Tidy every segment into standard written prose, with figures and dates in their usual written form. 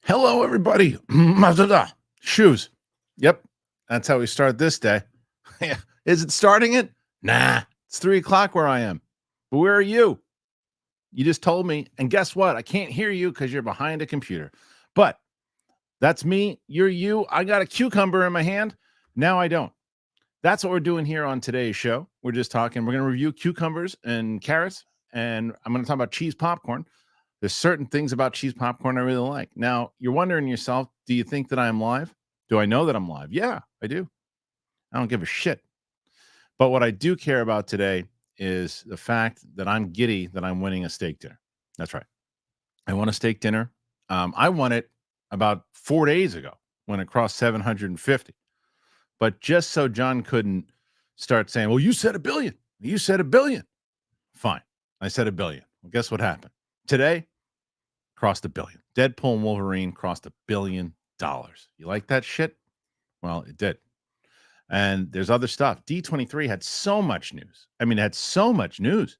Hello, everybody. Shoes. Yep. That's how we start this day. Is it starting it? Nah. It's 3:00 where I am. But where are you? You just told me. And guess what? I can't hear you because you're behind a computer. But that's me. You're you. I got a cucumber in my hand. Now I don't. That's what we're doing here on today's show. We're just talking. We're going to review cucumbers and carrots. And I'm going to talk about cheese popcorn. There's certain things about cheese popcorn I really like. Now, you're wondering yourself, do you think that I'm live? Do I know that I'm live? Yeah, I do. I don't give a shit. But what I do care about today is the fact that I'm giddy that I'm winning a steak dinner. That's right. I won a steak dinner. I won it about 4 days ago when it crossed 750. But just so John couldn't start saying, well, you said $1 billion. You said $1 billion. Fine. I said $1 billion. Well, guess what happened? Today, crossed $1 billion. Deadpool and Wolverine crossed $1 billion. You like that shit? Well, it did. And there's other stuff. D23 had so much news. I mean, it had so much news.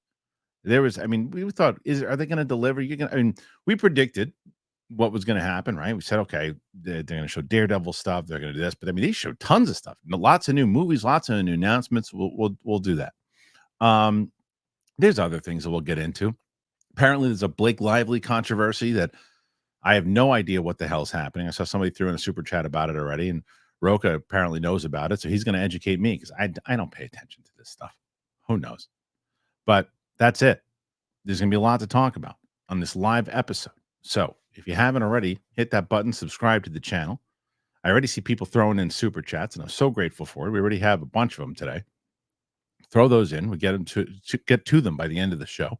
There was, I mean, we thought, are they going to deliver? We predicted what was going to happen, right? We said, okay, they're going to show Daredevil stuff. They're going to do this. But I mean, they showed tons of stuff. Lots of new movies, lots of new announcements. We'll do that. There's other things that we'll get into. Apparently, there's a Blake Lively controversy that I have no idea what the hell's happening. I saw somebody threw in a super chat about it already, and Rocha apparently knows about it, so he's going to educate me because I don't pay attention to this stuff. Who knows? But that's it. There's going to be a lot to talk about on this live episode. So if you haven't already, hit that button, subscribe to the channel. I already see people throwing in super chats, and I'm so grateful for it. We already have a bunch of them today. Throw those in. We get them to get to them by the end of the show.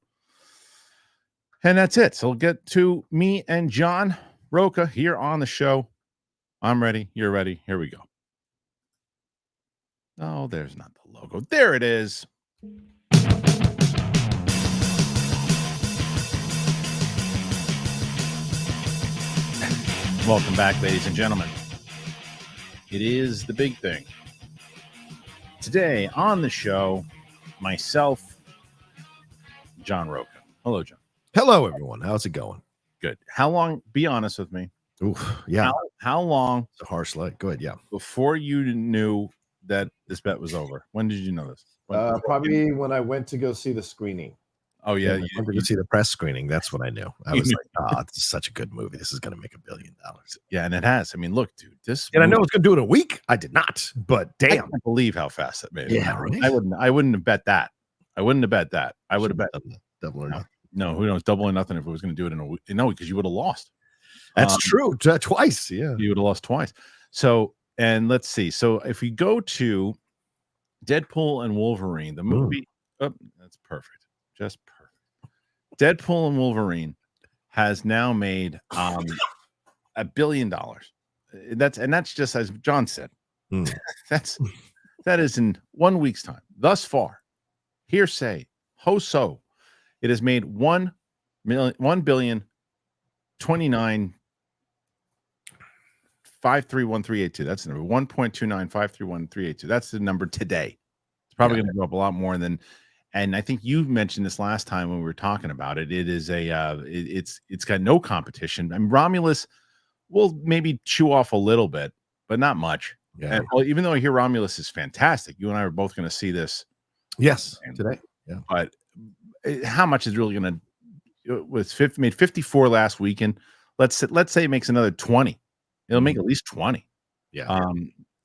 And that's it. So we'll get to me and John Rocha here on the show. I'm ready. You're ready. Here we go. Oh, there's not the logo. There it is. Welcome back, ladies and gentlemen. It is the big thing. Today on the show, myself, John Rocha. Hello, John. Hello, everyone. How's it going? Good. How long? Be honest with me. Oof, yeah. How long? It's a harsh light. Go ahead. Yeah. Before you knew that this bet was over. When did you know this? Probably when I went to go see the screening. Oh yeah, I went to see the press screening. That's when I knew. I was like, this is such a good movie. This is going to make $1 billion. Yeah, and it has. I mean, look, dude. This. And I know it's going to do it in a week. I did not, but damn, I can't believe how fast it made. Yeah, right? I wouldn't have bet that. I wouldn't have bet that. I would have bet double or nothing. No, who knows? Double or nothing if it was going to do it in a week. No, because you would have lost. That's true. Twice. Yeah. You would have lost twice. So, and let's see. So if we go to Deadpool and Wolverine, the movie, that's perfect. Just perfect. Deadpool and Wolverine has now made $1 billion. That's just as John said. That is in 1 week's time. Thus far, hearsay, ho-so, it has made 1,029,531,382. That's the number. 1.29,531,382. That's the number today. It's probably going to go up a lot more than. And I think you mentioned this last time when we were talking about it. It is it's got no competition. I mean, Romulus will maybe chew off a little bit, but not much. Yeah. And, well, even though I hear Romulus is fantastic, you and I are both going to see this. Yes, today. Yeah, but how much is really going to? It was made 54 last weekend. Let's say it makes another 20. It'll make at least 20. Yeah.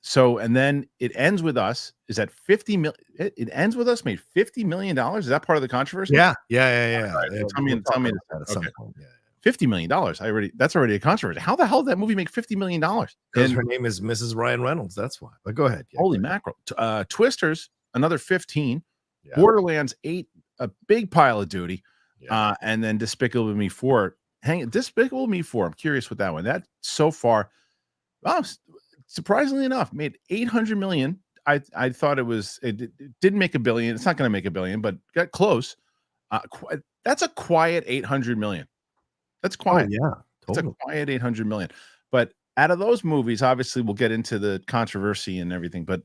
So and then it ends with us. Is that 50 million? It ends with us made $50 million. Is that part of the controversy? Yeah. Right. Tell me that at some point. Yeah. $50 million. That's already a controversy. How the hell did that movie make $50 million? Because her name is Mrs. Ryan Reynolds. That's why. But go ahead. Yeah, holy mackerel. Twisters, another 15. Yeah. Borderlands 8, a big pile of duty. Yeah. And then Despicable Me 4. Despicable Me 4. I'm curious with that one. That so far, surprisingly enough, made $800 million. I thought it didn't make $1 billion. It's not going to make $1 billion, but got close. That's a quiet $800 million. That's quiet. Oh, yeah, totally. It's a quiet $800 million. But out of those movies, obviously, we'll get into the controversy and everything. But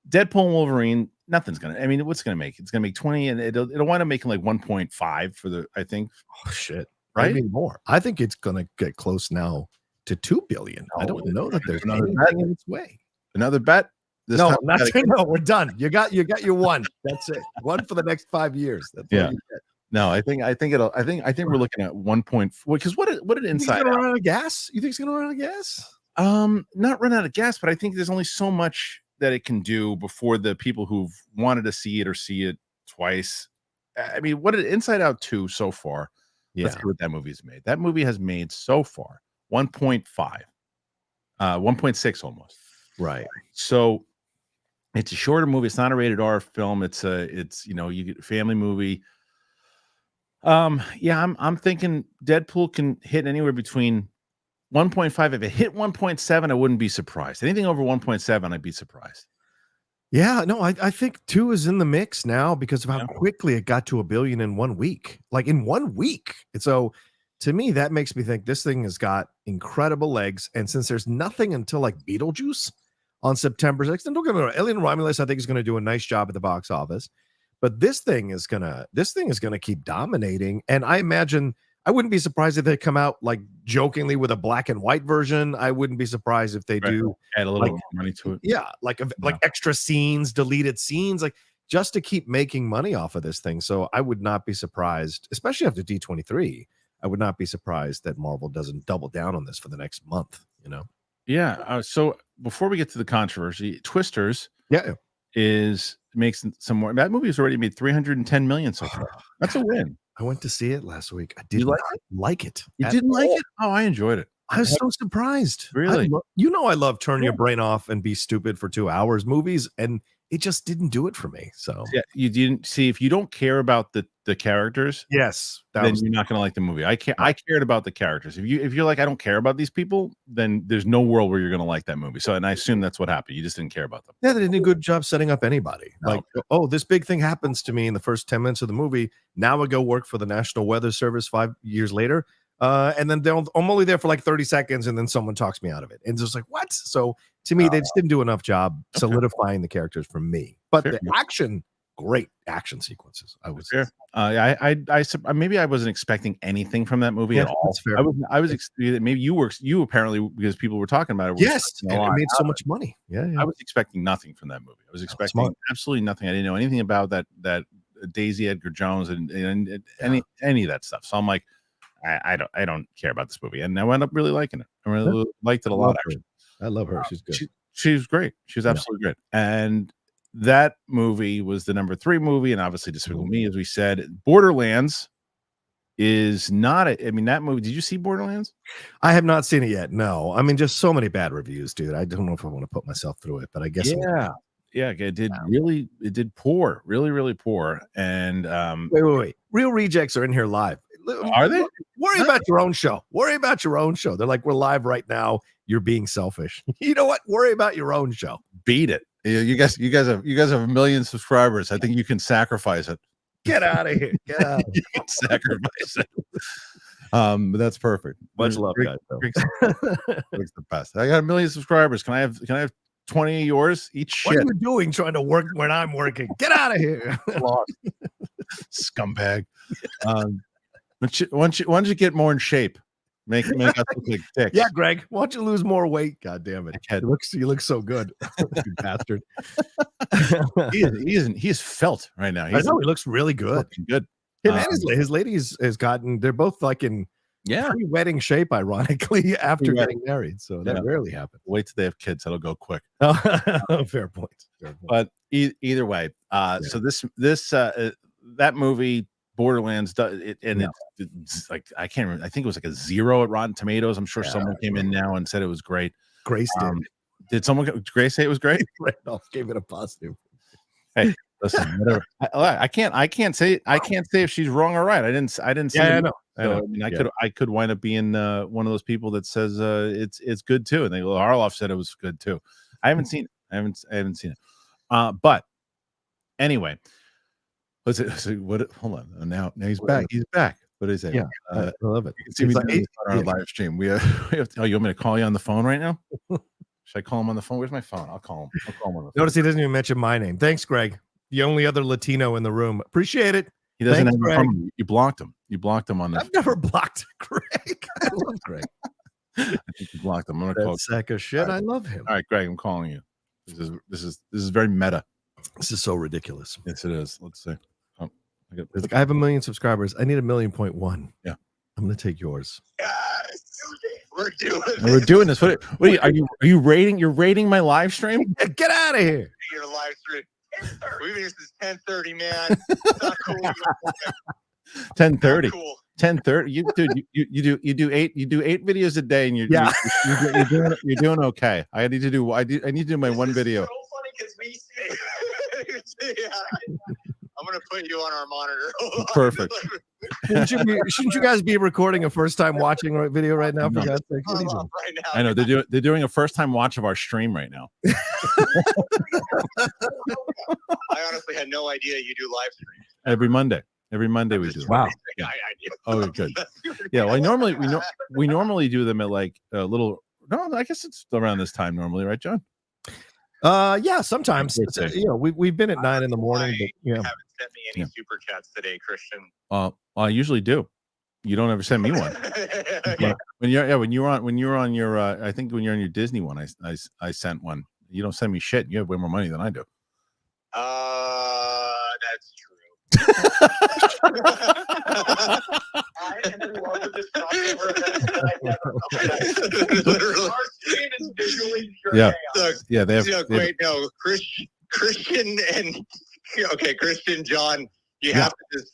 Deadpool and Wolverine, nothing's gonna. I mean, what's gonna make? It's gonna make 20, and it'll wind up making like 1.5 for the. I think. Oh shit! Right? Maybe more. I think it's gonna get close now to 2 billion. I don't know that there's Another anything in its way. Another bet. This No, time we not gotta get- no. We're done. You got your one. That's it. One for the next 5 years. That's all Yeah. you get. No, I think we're looking at 1. Because what did You think he's Inside gonna Out? run out of gas? You think he's gonna run out of gas? Not run out of gas, but I think there's only so much that it can do before the people who've wanted to see it or see it twice. I mean, what did Inside Out 2 so far? Let's see what that movie's made. That movie has made so far 1.5, 1.6 almost. Right. So it's a shorter movie. It's not a rated R film. It's you get a family movie. Yeah, I'm thinking Deadpool can hit anywhere between 1.5. If it hit 1.7, I wouldn't be surprised. Anything over 1.7, I'd be surprised. Yeah, no, I think 2 is in the mix now because of how quickly it got to 1 billion in 1 week. Like in 1 week. And so to me, that makes me think this thing has got incredible legs. And since there's nothing until like Beetlejuice on September 6th, and don't get me wrong, Alien Romulus, I think, is going to do a nice job at the box office. But this thing is gonna keep dominating. And I imagine I wouldn't be surprised if they come out like jokingly with a black and white version. I wouldn't be surprised if they do add a little more money to it. Yeah, like extra scenes, deleted scenes, like just to keep making money off of this thing. So I would not be surprised, especially after D23. I would not be surprised that Marvel doesn't double down on this for the next month. Yeah. So before we get to the controversy, Twisters makes some more. That movie has already made 310 million so far. That's a win. I went to see it last week. I didn't like it. You didn't like it? Oh, I enjoyed it. I was so surprised. Really? I love turn your brain off and be stupid for 2 hours movies, and it just didn't do it for me. So yeah, you didn't see. If you don't care about the characters, yes, then you're not going to like the movie. I cared about the characters. If you're like, I don't care about these people, then there's no world where you're going to like that movie. So, and I assume that's what happened. You just didn't care about them. Yeah, they did a good job setting up anybody. No. Like, oh, this big thing happens to me in the first 10 minutes of the movie. Now I go work for the National Weather Service 5 years later. And then I'm only there for like 30 seconds, and then someone talks me out of it. And it's just like, what? So to me, they just didn't do enough job solidifying the characters for me. But the action, great action sequences. I was fair. Maybe I wasn't expecting anything from that movie at all. That's fair. I was expecting maybe you apparently, because people were talking about it. Yes, and it made so much money. Yeah. I was expecting nothing from that movie. I was expecting absolutely nothing. I didn't know anything about that Daisy Edgar Jones and any of that stuff. So I'm like, I don't care about this movie, and I wound up really liking it. I really liked it a lot. Actually, I love her. She's good. She's great. She's absolutely great. And that movie was the number 3 movie, and obviously Despicable Me, as we said. Borderlands is not. I mean, that movie. Did you see Borderlands? I have not seen it yet. No, I mean, just so many bad reviews, dude. I don't know if I want to put myself through it, but I guess yeah, it did really. It did poor, really, really poor. And wait. Real Rejects are in here live. Are they? Worry about your own show. Worry about your own show. They're like, we're live right now. You're being selfish. You know what? Worry about your own show. Beat it. You guys have 1 million subscribers. I think you can sacrifice it. Get out of here. Get out. You can sacrifice it. But that's perfect. Much love, guys. Rick's the best. I got 1 million subscribers. Can I have 20 of yours? Eat shit. What are you doing trying to work when I'm working? Get out of here. Scumbag. Why don't you get more in shape? Make us look like dicks. Yeah, Greg. Why don't you lose more weight? God damn it. You look so good. You bastard. He is felt right now. I know he looks really good. Good. Him and his lady has gotten, they're both like in pre-wedding shape, ironically, after getting married. So that rarely happens. Wait till they have kids. That'll go quick. Fair point. But either way, so that movie Borderlands it's like, I can't remember. I think it was like a 0 at Rotten Tomatoes. I'm sure someone came in now and said it was great. Grace did Grace say it was great? Randolph gave it a positive. Hey, listen, whatever. I can't say if she's wrong or right. I didn't see it. I know. So, I mean, I could wind up being one of those people that says it's good too, and they go, Harloff said it was good too. I haven't seen it. I haven't seen it. But anyway, let's see what. Hold on. Now he's back. He's back. What is it? Yeah, I love it. You can see me on our live stream. We have. Oh, you want me to call you on the phone right now? Should I call him on the phone? Where's my phone? I'll call him. On the phone. Notice he doesn't even mention my name. Thanks, Greg. The only other Latino in the room. Appreciate it. He doesn't have a phone. You blocked him. You blocked him on the. I've never blocked Greg. I love Greg. I think you blocked him. I'm gonna call. That sack of shit. I love him. All right, Greg, I'm calling you. This is very meta. This is so ridiculous. Yes, it is. Let's see. Oh, It's like, I have 1 million subscribers. I need 1.1 million. Yeah. I'm gonna take yours. Yes, we're doing this. we're doing this. What are you rating? You're rating my live stream? Get out of here. Your live stream. We this is 10:30, man. Not cool. 10:30. Not cool. 10:30. You do eight videos a day, and you're doing okay. I need to do my one video. It's so funny because we see. Yeah. I'm gonna put you on our monitor. Perfect. Shouldn't you guys be recording a first time watching video right now? For God's sake? What are you doing? Right now. I know they're doing a first time watch of our stream right now. I honestly had no idea you do live streams. Every Monday. Every Monday we do. Wow. Yeah. I Oh, good. Yeah. Well, we normally do them at like a little. No, I guess it's around this time normally, right, John? Yeah, sometimes. We've been at 9 in the morning, but You haven't sent me any super chats today, Kristian. I usually do. You don't ever send me one. When you're on your I think when you're on your Disney one, I sent one. You don't send me shit. You have way more money than I do. That's true. I am in love with this crossover. Our stream is visually pure chaos. Yeah, they have. Wait, no, Kristian and Kristian, John, you have to just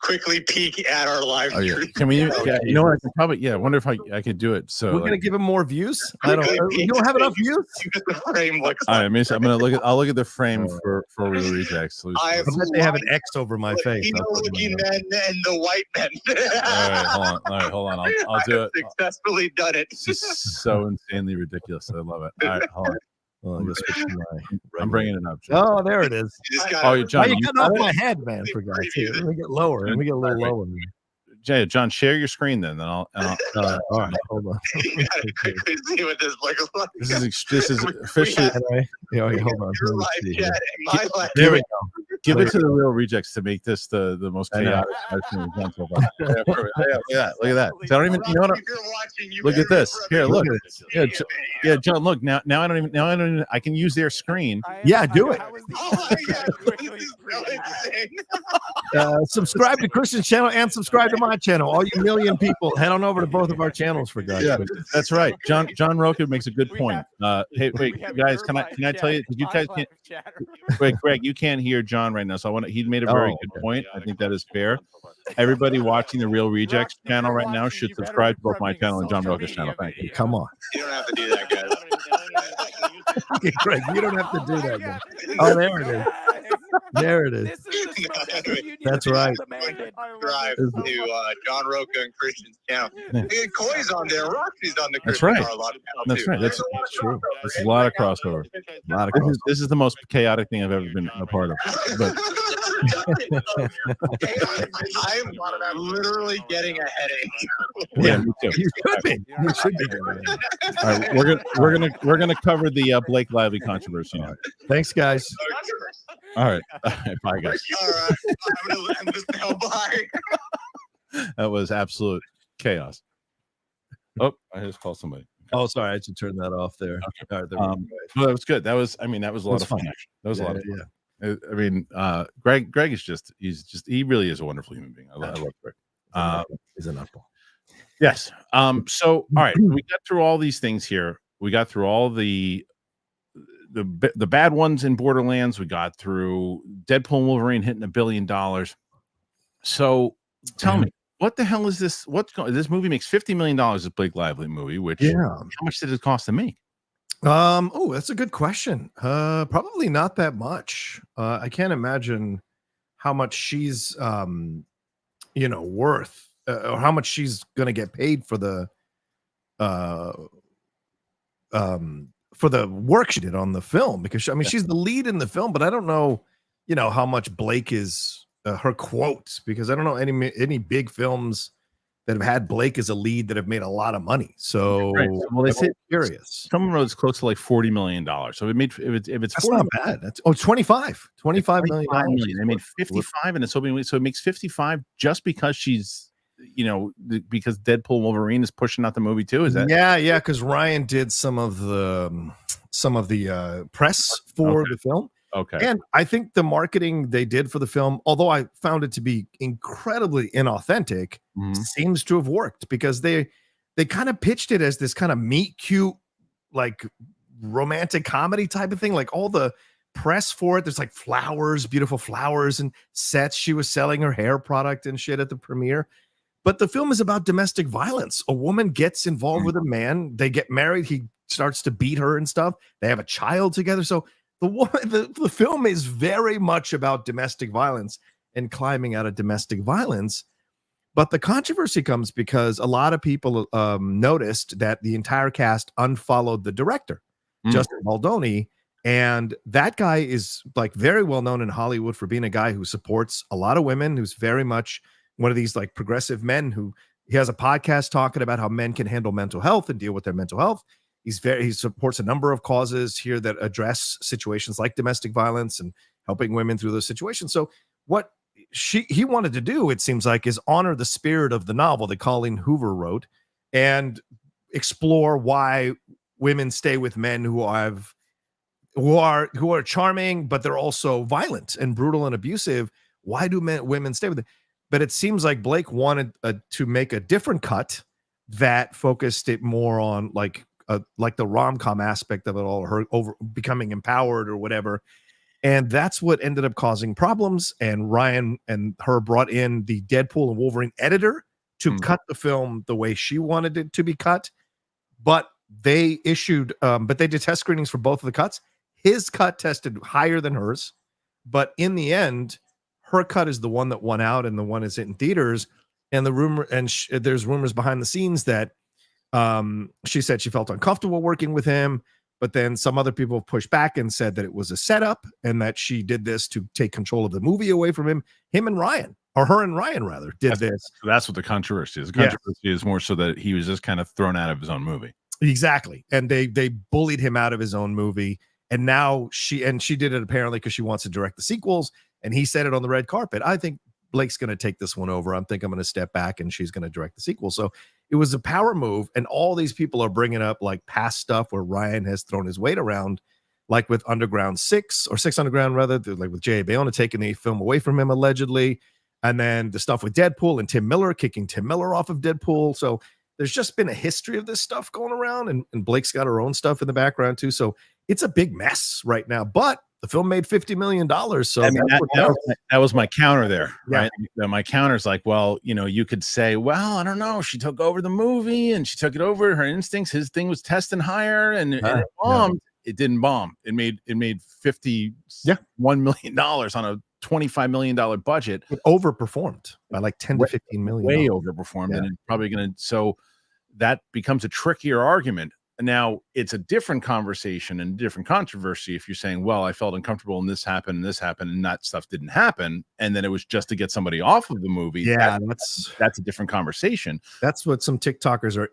quickly peek at our live stream. Yeah. Can we? Yeah, you know what? I can probably. I wonder if I could do it. So we're gonna give him more views. You don't have enough views. The frame looks. All right, I'm gonna look at. I'll look at the frame for real rejects. I bet they have an X over my face. Looking men and the white men. All right, hold on. I'll do it. Successfully done it. This is so insanely ridiculous. I love it. All right, hold on. I'm bringing it up. John. Oh, there it is. John, you got off my head, man. For God's sake. Let me get lower. Let me get a little lower. John, share your screen then. Then I'll all right, hold on. You gotta quickly see what this looks like. This is officially. Hold on. Your live chat and my live. There we go. Give it to the real rejects to make this the most chaotic version we've done so far. Look at that. I don't even. You know what? Look at this. Here, look. Yeah, John. Look now. I don't even. I can use their screen. Yeah, do it. Oh my God. Subscribe to Kristian's channel and subscribe to my channel. All you million people, head on over to both of our channels for God's sake. That's right. John Rocha makes a good point. Hey, wait, guys, can I tell you? Because you guys can't. Wait, Greg, you can't hear John right now, so he made a very good point. I think that is fair. Everybody watching the Real Rejects channel right now should subscribe to both my channel and John Rocha's channel. Thank you. Come on. You don't have to do that, guys. Okay, Greg, you don't have to do that, man. Oh, there it is. There it is. That's right. Subscribe to John Rocha and Kristian's channel. Koi's on there. Roxy's on the That's right. channel That's too. right. That's true. There's a lot of crossover. This is the most chaotic thing I've ever been a part of. But I'm literally getting a headache. yeah, me too. You should be. You should be. All right, we're gonna cover the Blake Lively controversy now. Thanks, guys. All right, bye, guys. All right, I'm gonna end this now. Bye. That was absolute chaos. Oh, I just called somebody. Oh, sorry, I should turn that off there. Okay. All right, Well, that was good. That was a lot of fun. Actually. That was a lot of fun. Yeah. I mean, Greg is he really is a wonderful human being. I love Greg. He's a nutball. Yes. So, all right, we got through all these things here. We got through all the bad ones in Borderlands. We got through Deadpool and Wolverine hitting $1 billion. So, tell me, what the hell is this? This movie makes $50 million. This Blake Lively movie. Which how much did it cost to make? Oh, that's a good question. Probably not that much. I can't imagine how much she's worth, or how much she's gonna get paid for the work she did on the film, because she's the lead in the film, but I don't know, how much Blake is her quote, because I don't know any big films that have had Blake as a lead that have made a lot of money. So, well, they say curious. Someone wrote it's close to like $40 million. So it made if it's that's not bad. That's 25 million. They made 55, and it's hoping so it makes 55 just because she's because Deadpool and Wolverine is pushing out the movie too? Is that? Yeah, because Ryan did some of the press for the film. Okay. And I think the marketing they did for the film, although I found it to be incredibly inauthentic, seems to have worked, because they kind of pitched it as this kind of meet cute, like romantic comedy type of thing. Like all the press for it, there's like flowers, beautiful flowers and sets. She was selling her hair product and shit at the premiere. But the film is about domestic violence. A woman gets involved with a man. They get married. He starts to beat her and stuff. They have a child together. So the film is very much about domestic violence and climbing out of domestic violence. But the controversy comes because a lot of people noticed that the entire cast unfollowed the director, Justin Baldoni. And that guy is like very well known in Hollywood for being a guy who supports a lot of women, who's very much one of these like progressive men who he has a podcast talking about how men can handle mental health and deal with their mental health. He supports a number of causes here that address situations like domestic violence and helping women through those situations. So what he wanted to do, it seems like, is honor the spirit of the novel that Colleen Hoover wrote and explore why women stay with men who are charming, but they're also violent and brutal and abusive. Why do women stay with them? But it seems like Blake wanted to make a different cut that focused it more on like the rom-com aspect of it all, her over becoming empowered or whatever. And that's what ended up causing problems. And Ryan and her brought in the Deadpool and Wolverine editor to cut the film the way she wanted it to be cut. But they did test screenings for both of the cuts. His cut tested higher than hers, but in the end, her cut is the one that won out, and the one is in theaters. And there's rumors behind the scenes that she said she felt uncomfortable working with him, but then some other people pushed back and said that it was a setup and that she did this to take control of the movie away from him. Her and Ryan rather did this. That's what the controversy is. The controversy is more so that he was just kind of thrown out of his own movie. Exactly. And they bullied him out of his own movie. And now she did it apparently because she wants to direct the sequels. And he said it on the red carpet. I think Blake's going to take this one over. I think I'm going to step back and she's going to direct the sequel. So it was a power move. And all these people are bringing up like past stuff where Ryan has thrown his weight around, like with Underground 6 or 6 Underground rather, like with J.A. Bayona taking the film away from him allegedly. And then the stuff with Deadpool and Tim Miller, kicking Tim Miller off of Deadpool. So there's just been a history of this stuff going around, and Blake's got her own stuff in the background too. So it's a big mess right now, but the film made $50 million. So I mean, that was my counter there, right? My counter is like, well, you could say, well, I don't know. She took over the movie and she took it over. Her instincts, his thing was testing higher and it bombed. It didn't bomb. It made $51 million on a $25 million budget. It overperformed by like 10 to 15 million. Way overperformed, and it's probably going to. So that becomes a trickier argument. Now it's a different conversation and different controversy if you're saying, well, I felt uncomfortable and this happened and that stuff didn't happen, and then it was just to get somebody off of the movie. Yeah, that's a different conversation. That's what some TikTokers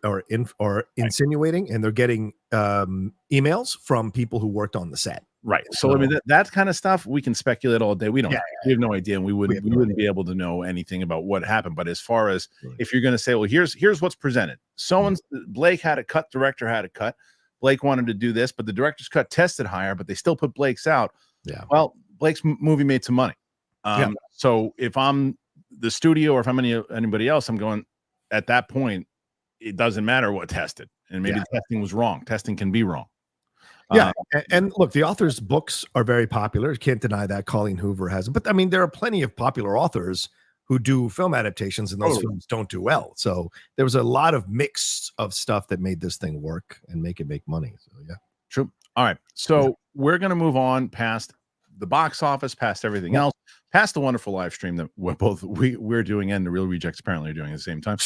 are insinuating, and they're getting emails from people who worked on the set. Right. So I mean that kind of stuff we can speculate all day. We don't. We have no idea, and we wouldn't be able to know anything about what happened. But as far as if you're going to say, well, here's what's presented. Blake had a cut, director had a cut. Blake wanted to do this, but the director's cut tested higher, but they still put Blake's out. Yeah. Well, Blake's movie made some money. So if I'm the studio or if I'm anybody else, I'm going at that point. It doesn't matter what tested, and maybe the testing was wrong. Testing can be wrong. Yeah, and look, the author's books are very popular. Can't deny that. Colleen Hoover has, but I mean, there are plenty of popular authors who do film adaptations, and those films don't do well. So there was a lot of mix of stuff that made this thing work and make money. So yeah, true. All right, so we're gonna move on past the box office, past everything else, past the wonderful live stream that we're doing and the Real Rejects apparently are doing at the same time.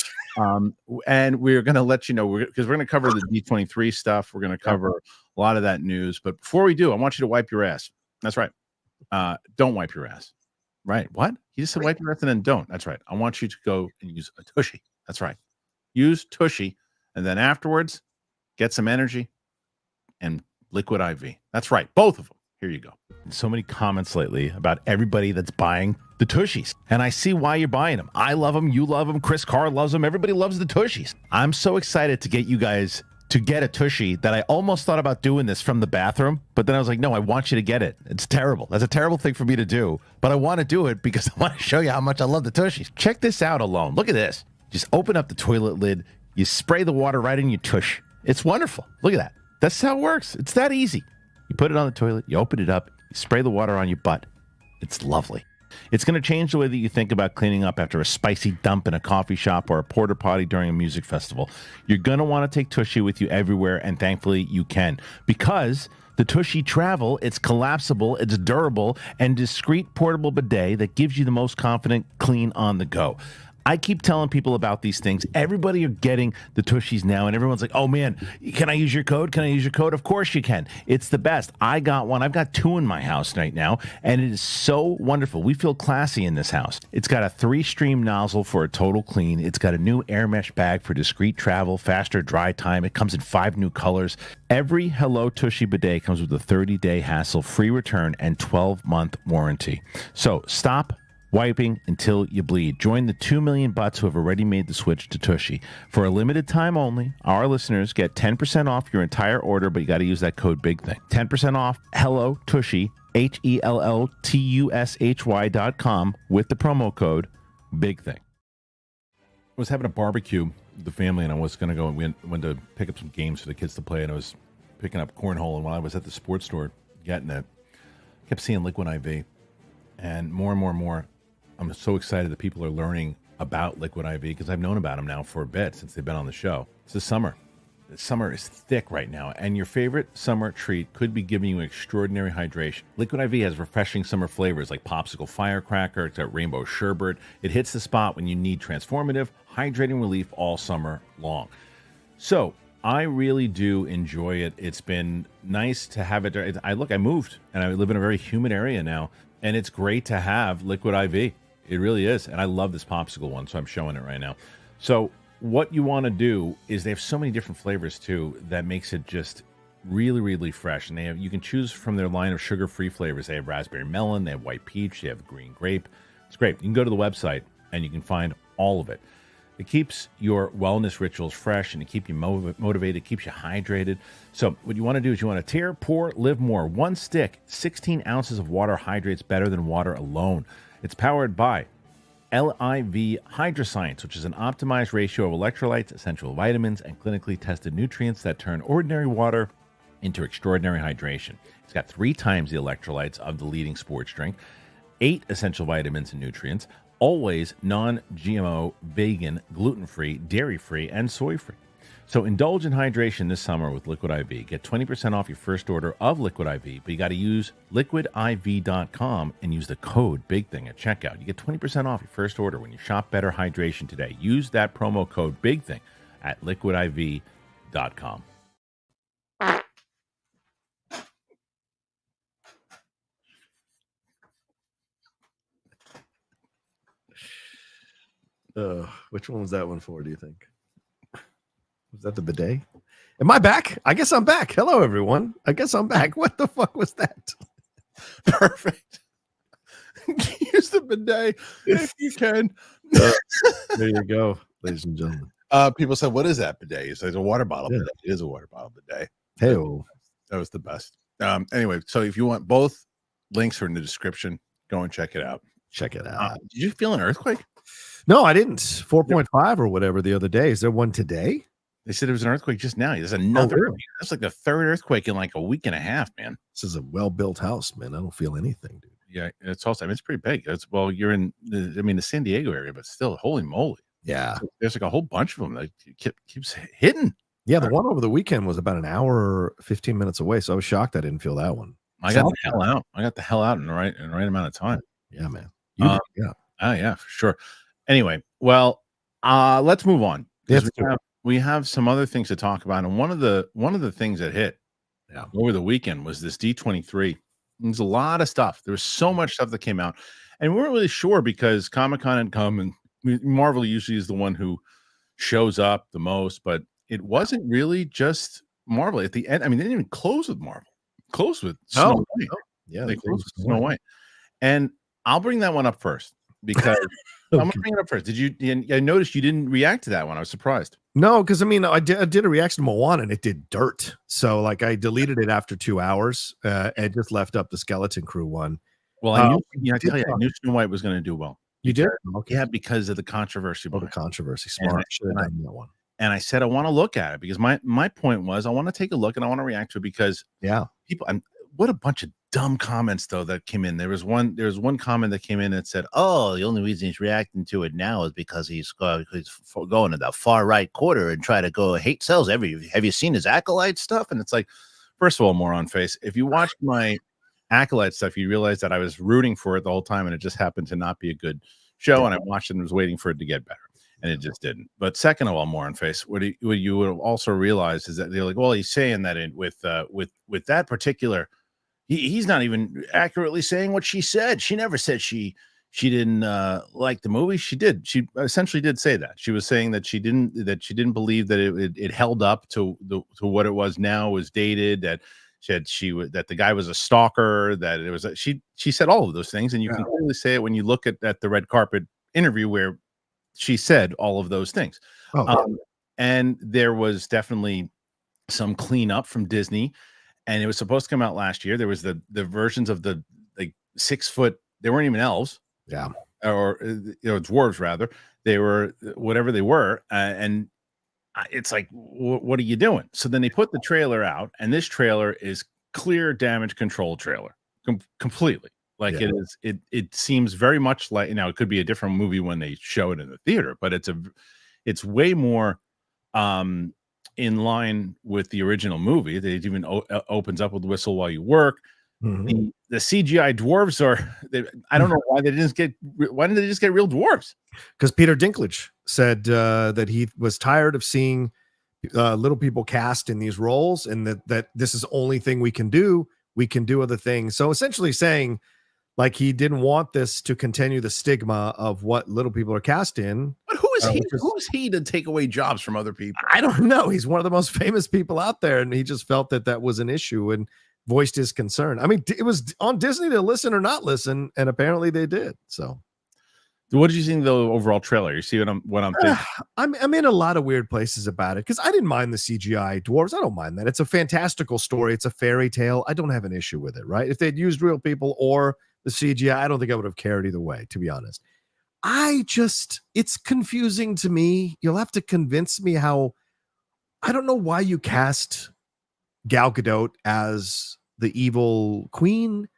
And we're gonna let you know because we're gonna cover the D23 stuff. We're gonna cover a lot of that news. But before we do, I want you to wipe your ass. That's right. Don't wipe your ass. Right. What? He just said wipe your ass and then don't. That's right. I want you to go and use a Tushy. That's right. Use Tushy. And then afterwards, get some energy and liquid IV. That's right. Both of them. Here you go. So many comments lately about everybody that's buying the Tushies. And I see why you're buying them. I love them. You love them. Chris Carr loves them. Everybody loves the Tushies. I'm so excited to get you guys to get a Tushy that I almost thought about doing this from the bathroom. But then I was like, no, I want you to get it. It's terrible. That's a terrible thing for me to do. But I want to do it because I want to show you how much I love the Tushies. Check this out alone. Look at this. Just open up the toilet lid. You spray the water right in your tush. It's wonderful. Look at that. That's how it works. It's that easy. You put it on the toilet. You open it up. You spray the water on your butt. It's lovely. It's going to change the way that you think about cleaning up after a spicy dump in a coffee shop or a porta potty during a music festival. You're going to want to take Tushy with you everywhere, and thankfully you can. Because the Tushy Travel, it's collapsible, it's durable, and discreet portable bidet that gives you the most confident clean on the go. I keep telling people about these things. Everybody are getting the Tushies now, and everyone's like, oh, man, can I use your code? Can I use your code? Of course you can. It's the best. I got one. I've got 2 in my house right now, and it is so wonderful. We feel classy in this house. It's got a 3-stream nozzle for a total clean. It's got a new air mesh bag for discreet travel, faster dry time. It comes in 5 new colors. Every Hello Tushy bidet comes with a 30-day hassle-free return and 12-month warranty. So stop wiping until you bleed. Join the 2 million butts who have already made the switch to Tushy. For a limited time only, our listeners get 10% off your entire order, but you got to use that code BIGTHING. 10% off Hello Tushy, HELLOTUSHY.com with the promo code BIGTHING. I was having a barbecue with the family, and I was going to go and went to pick up some games for the kids to play, and I was picking up cornhole, and while I was at the sports store getting it, I kept seeing Liquid IV, and more, I'm so excited that people are learning about Liquid IV because I've known about them now for a bit since they've been on the show. It's the summer. The summer is thick right now, and your favorite summer treat could be giving you extraordinary hydration. Liquid IV has refreshing summer flavors like popsicle firecracker, it's got rainbow sherbet. It hits the spot when you need transformative, hydrating relief all summer long. So I really do enjoy it. It's been nice to have it. I moved, and I live in a very humid area now, and it's great to have Liquid IV. It really is. And I love this popsicle one, so I'm showing it right now. So what you want to do is they have so many different flavors, too, that makes it just really, really fresh. And you can choose from their line of sugar-free flavors. They have raspberry melon, they have white peach, they have green grape. It's great. You can go to the website, and you can find all of it. It keeps your wellness rituals fresh, and it keeps you motivated, keeps you hydrated. So what you want to do is you want to tear, pour, live more. 1 stick, 16 ounces of water hydrates better than water alone. It's powered by LIV Hydroscience, which is an optimized ratio of electrolytes, essential vitamins, and clinically tested nutrients that turn ordinary water into extraordinary hydration. It's got 3 times the electrolytes of the leading sports drink, 8 essential vitamins and nutrients, always non-GMO, vegan, gluten-free, dairy-free, and soy-free. So indulge in hydration this summer with Liquid IV. Get 20% off your first order of Liquid IV, but you got to use liquidiv.com and use the code BIGTHING at checkout. You get 20% off your first order when you shop Better Hydration today. Use that promo code BIGTHING at liquidiv.com. Which one was that one for, do you think? Was that the bidet? Am I back? I guess I'm back. Hello, everyone. I guess I'm back. What the fuck was that? Perfect. Use the bidet if you can. There you go, ladies and gentlemen. People said, what is that bidet? It's like a water bottle bidet. It is a water bottle bidet. Hey, that was the best. Anyway, so if you want, both links are in the description. Go and check it out. Check it out. Did you feel an earthquake? No, I didn't. 4.5 or whatever the other day. Is there one today? They said there was an earthquake just now. There's another. Really? That's like the 3rd earthquake in like a week and a half, man. This is a well-built house, man. I don't feel anything, dude. Yeah, it's also, I mean, it's pretty big. You're in the San Diego area, but still, holy moly. Yeah. There's like a whole bunch of them that keeps hitting. Yeah, the one over the weekend was about an hour, 15 minutes away. So I was shocked I didn't feel that one. I got the hell out. I got the hell out in the right amount of time. Yeah, man. Yeah. Oh, yeah, for sure. Anyway, well, let's move on. We have some other things to talk about, and one of the things that hit over the weekend was this D23. There's a lot of stuff. There was so much stuff that came out, and we weren't really sure because Comic-Con had come, and Marvel usually is the one who shows up the most, but it wasn't really just Marvel at the end. I mean, they didn't even close with Marvel. Close with Snow White. Yeah, They the closed Snow Snow White. White. And I'll bring that one up first because I'm gonna Okay. bring it up first. Did you? And I noticed you didn't react to that one. I was surprised. No, because I mean, I did a reaction to Moana and it did dirt. So like, I deleted it after 2 hours and just left up the Skeleton Crew one. Well, I knew. We I did tell you, I talk- knew Snow White was going to do well. You did? Because- Okay. Yeah, because of the controversy. Oh, the behind it. controversy. And Smart. I- Should have and I- done that one. And I said I want to look at it because my point was I want to take a look and I want to react to it because Yeah. people. What a bunch of dumb comments though that came in. There was one comment that came in that said, "Oh, the only reason he's reacting to it now is because he's going to the far right quarter and try to go hate sells every. Have you seen his Acolyte stuff?" And it's like, first of all, moron face. If you watched my Acolyte stuff, you realize that I was rooting for it the whole time, and it just happened to not be a good show. And I watched it and was waiting for it to get better, and it just didn't. But second of all, moron face, what you would also realize is that they're like, well, he's saying that with that particular. He's not even accurately saying what she said. She never said she didn't like the movie. She did. She essentially did say that. She was saying that she didn't believe that it held up to what it was now, was dated, that that the guy was a stalker, that it was she said all of those things, and you can clearly say it when you look at the red carpet interview where she said all of those things. And there was definitely some cleanup from Disney. And it was supposed to come out last year. There was the versions of the like 6 foot. They weren't even elves, or dwarves rather. They were whatever they were, and it's like, what are you doing? So then they put the trailer out, and this trailer is clear damage control trailer, completely. Like it is. It seems very much like it could be a different movie when they show it in the theater, but it's way more. In line with the original movie. They even opens up with Whistle While You Work. The CGI dwarves I don't know why they didn't get. Why didn't they just get real dwarves? Because Peter Dinklage said that he was tired of seeing little people cast in these roles, and that this is the only thing we can do. We can do other things. So essentially saying, like, he didn't want this to continue the stigma of what little people are cast in. But who is he? Who's he to take away jobs from other people? I don't know. He's one of the most famous people out there, and he just felt that was an issue and voiced his concern. I mean, it was on Disney to listen or not listen, and apparently they did. So, what did you think of the overall trailer? You see what I'm thinking? I'm in a lot of weird places about it because I didn't mind the CGI dwarves. I don't mind that. It's a fantastical story. It's a fairy tale. I don't have an issue with it. Right? If they'd used real people or the CGI, I don't think I would have cared either way, to be honest. It's confusing to me. You'll have to convince me how. I don't know why you cast Gal Gadot as the evil queen,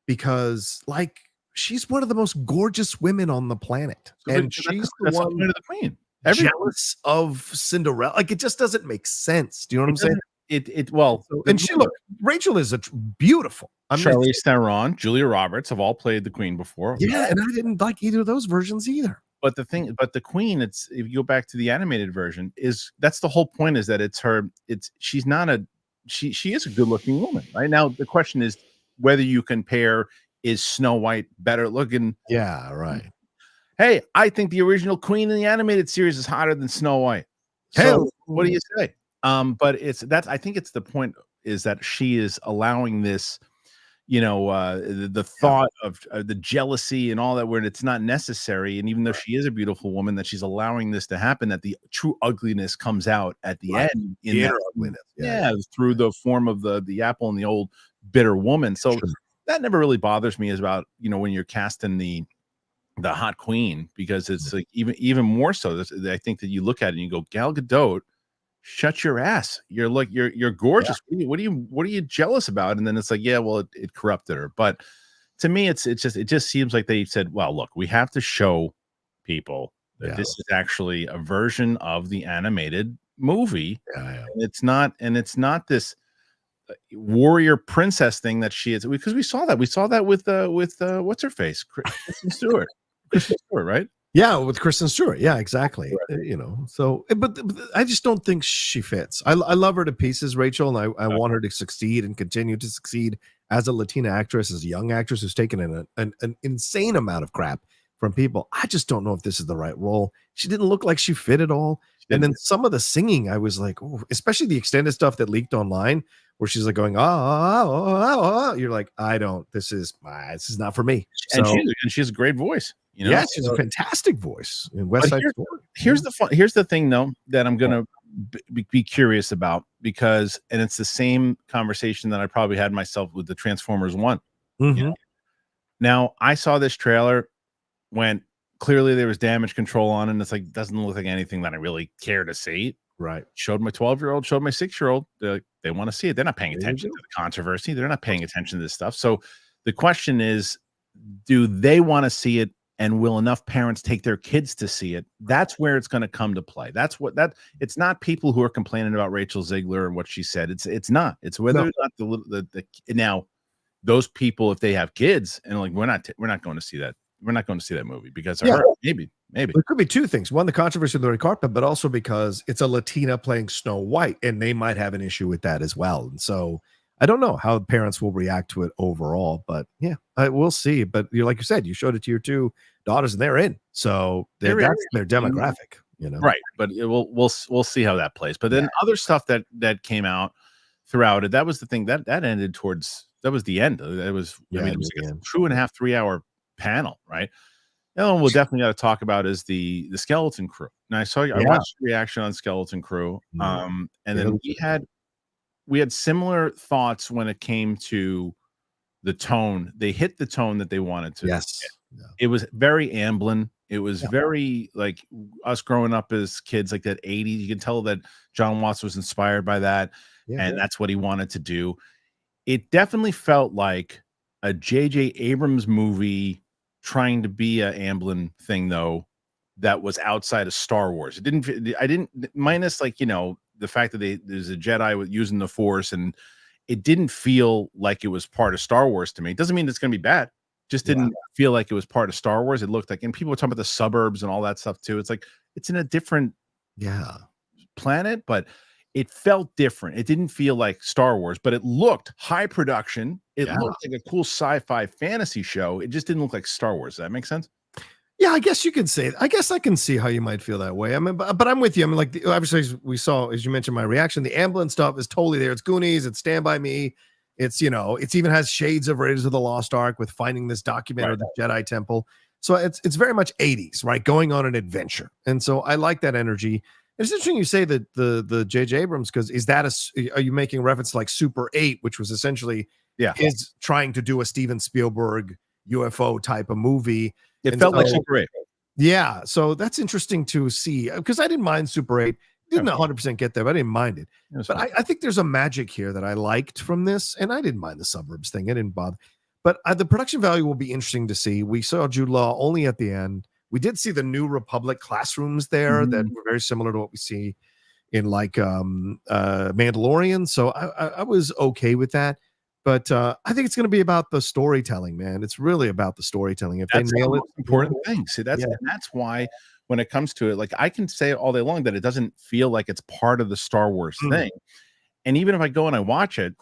because like she's one of the most gorgeous women on the planet, and she's the one of the queen. Jealous of Cinderella. Like it just doesn't make sense. Do you know what I'm saying? And Rachel is beautiful. Charlize Theron, Julia Roberts have all played the queen before. Yeah, and I didn't like either of those versions either. But the queen, if you go back to the animated version, that's the whole point, is that she's not she is a good looking woman, right? Now the question is whether you compare, is Snow White better looking? Yeah, right. Hey, I think the original queen in the animated series is hotter than Snow White. So what do you say? But I think it's the point is that she is allowing this, the thought of the jealousy and all that, where it's not necessary. And even though she is a beautiful woman, that she's allowing this to happen, that the true ugliness comes out at the end in that ugliness. Through the form of the apple and the old bitter woman. So that never really bothers me, is about, when you're casting the hot queen, because it's like even more so. I think that you look at it and you go, Gal Gadot, shut your ass. You're gorgeous. Yeah. What are you jealous about? And then it's like, yeah, well, it corrupted her. But to me, it just seems like they said, well, look, we have to show people that this is actually a version of the animated movie. And it's not this warrior princess thing that she is, because we saw that with what's her face, Kristen Stewart, right? Yeah, with Kristen Stewart. Yeah, exactly. Right. So, but I just don't think she fits. I love her to pieces, Rachel, and I want her to succeed and continue to succeed as a Latina actress, as a young actress who's taken an insane amount of crap from people. I just don't know if this is the right role. She didn't look like she fit at all. And then some of the singing, I was like, oh, especially the extended stuff that leaked online, where she's like going, you're like, this is not for me. And she has a great voice. Yeah, she's a fantastic voice in West Side Story. Here's the thing though that I'm gonna be curious about, because and it's the same conversation that I probably had myself with the Transformers 1. Now I saw this trailer when clearly there was damage control on it, and it's like doesn't look like anything that I really care to see. Right. Showed my 12-year-old, showed my 6-year-old. They want to see it. They're not paying attention to the controversy. They're not paying attention to this stuff. So the question is, do they want to see it? And will enough parents take their kids to see it? That's where it's going to come to play. It's not people who are complaining about Rachel Ziegler and what she said. It's not. It's whether or not the now those people, if they have kids and like we're not going to see that. We're not going to see that movie because of her. Maybe. It could be two things. One, the controversy of the red carpet, but also because it's a Latina playing Snow White, and they might have an issue with that as well. And so I don't know how parents will react to it overall, but yeah, we'll see. But like you said, you showed it to your 2 daughters, and they're in. So that's their demographic, Right. But we'll see how that plays. But then other stuff that came out throughout it, that was the thing that ended towards. That was the end. It was it was like a 2.5, 3-hour panel, right? The other one we'll definitely got to talk about is the Skeleton Crew. Now I watched the reaction on Skeleton Crew, and then we had similar thoughts when it came to the tone. They hit the tone that they wanted to. Yes, it was very Amblin. It was very like us growing up as kids, like that 80s. You can tell that John Watts was inspired by that, and that's what he wanted to do. It definitely felt like a J.J. Abrams movie trying to be a Amblin thing, though, that was outside of Star Wars. I didn't minus like, the fact that there's a Jedi with using the Force, and it didn't feel like it was part of Star Wars to me. It doesn't mean it's going to be bad. Just didn't feel like it was part of Star Wars. It looked like, and people were talking about the suburbs and all that stuff too. It's like, it's in a different planet, but it felt different. It didn't feel like Star Wars, but it looked high production. It looked like a cool sci-fi fantasy show. It just didn't look like Star Wars. Does that make sense? Yeah, I guess you could say. I guess I can see how you might feel that way. I mean, but I'm with you. I mean, like obviously we saw, as you mentioned, my reaction. The Amblin stuff is totally there. It's Goonies. It's Stand By Me. It's it's even has shades of Raiders of the Lost Ark with finding this document of the Jedi Temple. So it's very much 80s, right? Going on an adventure, and so I like that energy. It's interesting you say that the J.J. Abrams, because are you making reference to like Super 8, which was essentially is trying to do a Steven Spielberg UFO type of movie. It felt like Super 8. Yeah, so that's interesting to see, because I didn't mind Super 8. Didn't 100% get there, but I didn't mind it. But I think there's a magic here that I liked from this, and I didn't mind the suburbs thing. I didn't bother. But the production value will be interesting to see. We saw Jude Law only at the end. We did see the New Republic classrooms there that were very similar to what we see in like Mandalorian. So I was okay with that. But I think it's going to be about the storytelling, man. It's really about the storytelling. If that's they nail the it, most important thing. See, that's why when it comes to it, like I can say all day long that it doesn't feel like it's part of the Star Wars thing. And even if I go and I watch it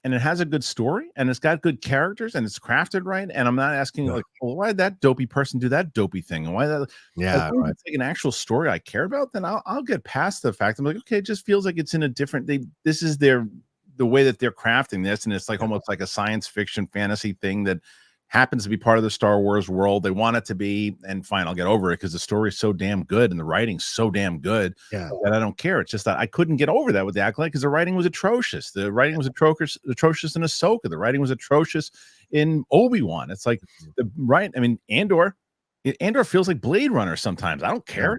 and it has a good story and it's got good characters and it's crafted right, and I'm not asking like, well, why did that dopey person do that dopey thing? And why that? Like, it's like an actual story I care about, then I'll get past the fact. I'm like, okay, it just feels like it's in a different. This is the way that they're crafting this, and it's like almost like a science fiction fantasy thing that happens to be part of the Star Wars world. They want it to be, and fine, I'll get over it because the story's so damn good and the writing's so damn good that I don't care. It's just that I couldn't get over that with the Acolyte because the writing was atrocious. The writing was atrocious in Ahsoka. The writing was atrocious in Obi-Wan. It's like I mean, Andor feels like Blade Runner sometimes. I don't care.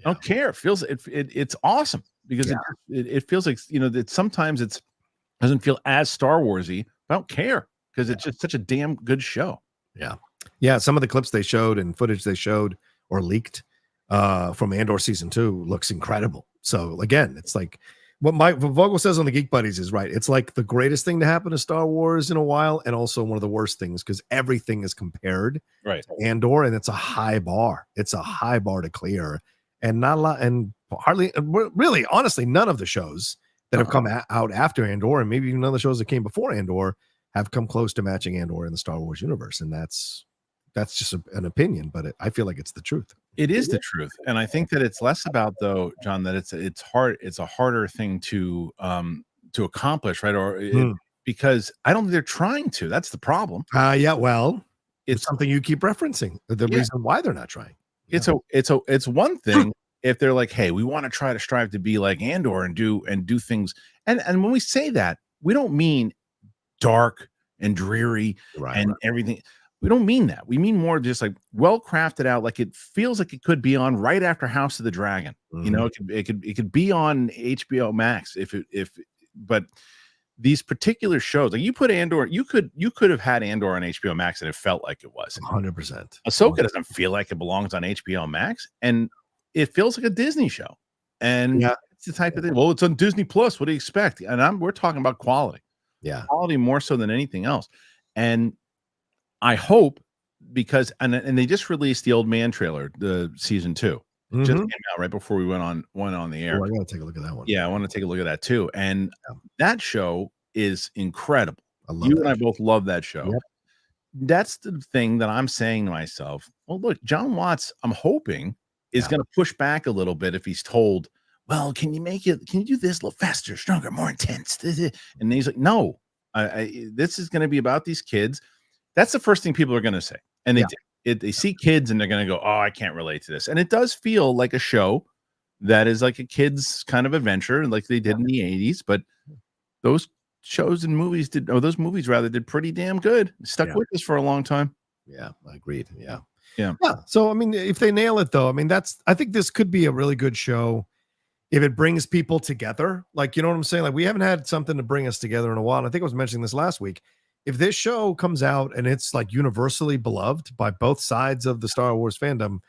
I don't care. It feels it's awesome because it feels like that sometimes it doesn't feel as Star Warsy. I don't care because it's just such a damn good show. Yeah. Some of the clips they showed and footage they showed or leaked from Andor season 2 looks incredible. So again, it's like what Vogel says on the Geek Buddies is right. It's like the greatest thing to happen to Star Wars in a while, and also one of the worst things because everything is compared to Andor, and it's a high bar. It's a high bar to clear. And not a lot, and hardly, really, honestly, none of the shows that have come out after Andor, and maybe even none of the shows that came before Andor, have come close to matching Andor in the Star Wars universe. And that's that's just an opinion, but I feel like it's the truth. It is the truth, and I think that it's less about, though, John, that it's hard. It's a harder thing to accomplish, right? Because I don't think they're trying to. That's the problem. Yeah, well, it's It's something you keep referencing. The Yeah. reason why they're not trying. it's one thing if they're like, hey, we want to strive to be like Andor and do things. And when we say that, we don't mean dark and dreary Right. everything. We don't mean that. We mean more just like well crafted out, like it feels like it could be on right after House of the Dragon. You know, it could be on HBO Max but these particular shows, like you put Andor, you could have had Andor on HBO Max and it felt like it was 100%. Ahsoka doesn't feel like it belongs on HBO Max, and it feels like a Disney show. And it's the type of thing. Well, it's on Disney Plus. What do you expect? And we're talking about quality. Yeah. Quality more so than anything else. And I hope because and they just released the Old Man trailer, the season 2. Just came out right before we went on the air. Oh, I gotta take a look at that one. Yeah, I want to take a look at that too. And that show is incredible. You and I both love that show. Yep. That's the thing that I'm saying to myself. Well, look, John Watts, I'm hoping, is going to push back a little bit if he's told, well, can you do this a little faster, stronger, more intense? And he's like, no, this is going to be about these kids. That's the first thing people are going to say. And they see kids and they're going to go, oh, I can't relate to this. And it does feel like a show that is like a kid's kind of adventure, like they did in the 80s. But those shows and movies did pretty damn good. Stuck with us for a long time. Yeah, I agreed. Yeah. So I mean, if they nail it though, I mean, I think this could be a really good show if it brings people together. Like, you know what I'm saying? Like, we haven't had something to bring us together in a while. And I think I was mentioning this last week. If this show comes out and it's like universally beloved by both sides of the Star Wars fandom,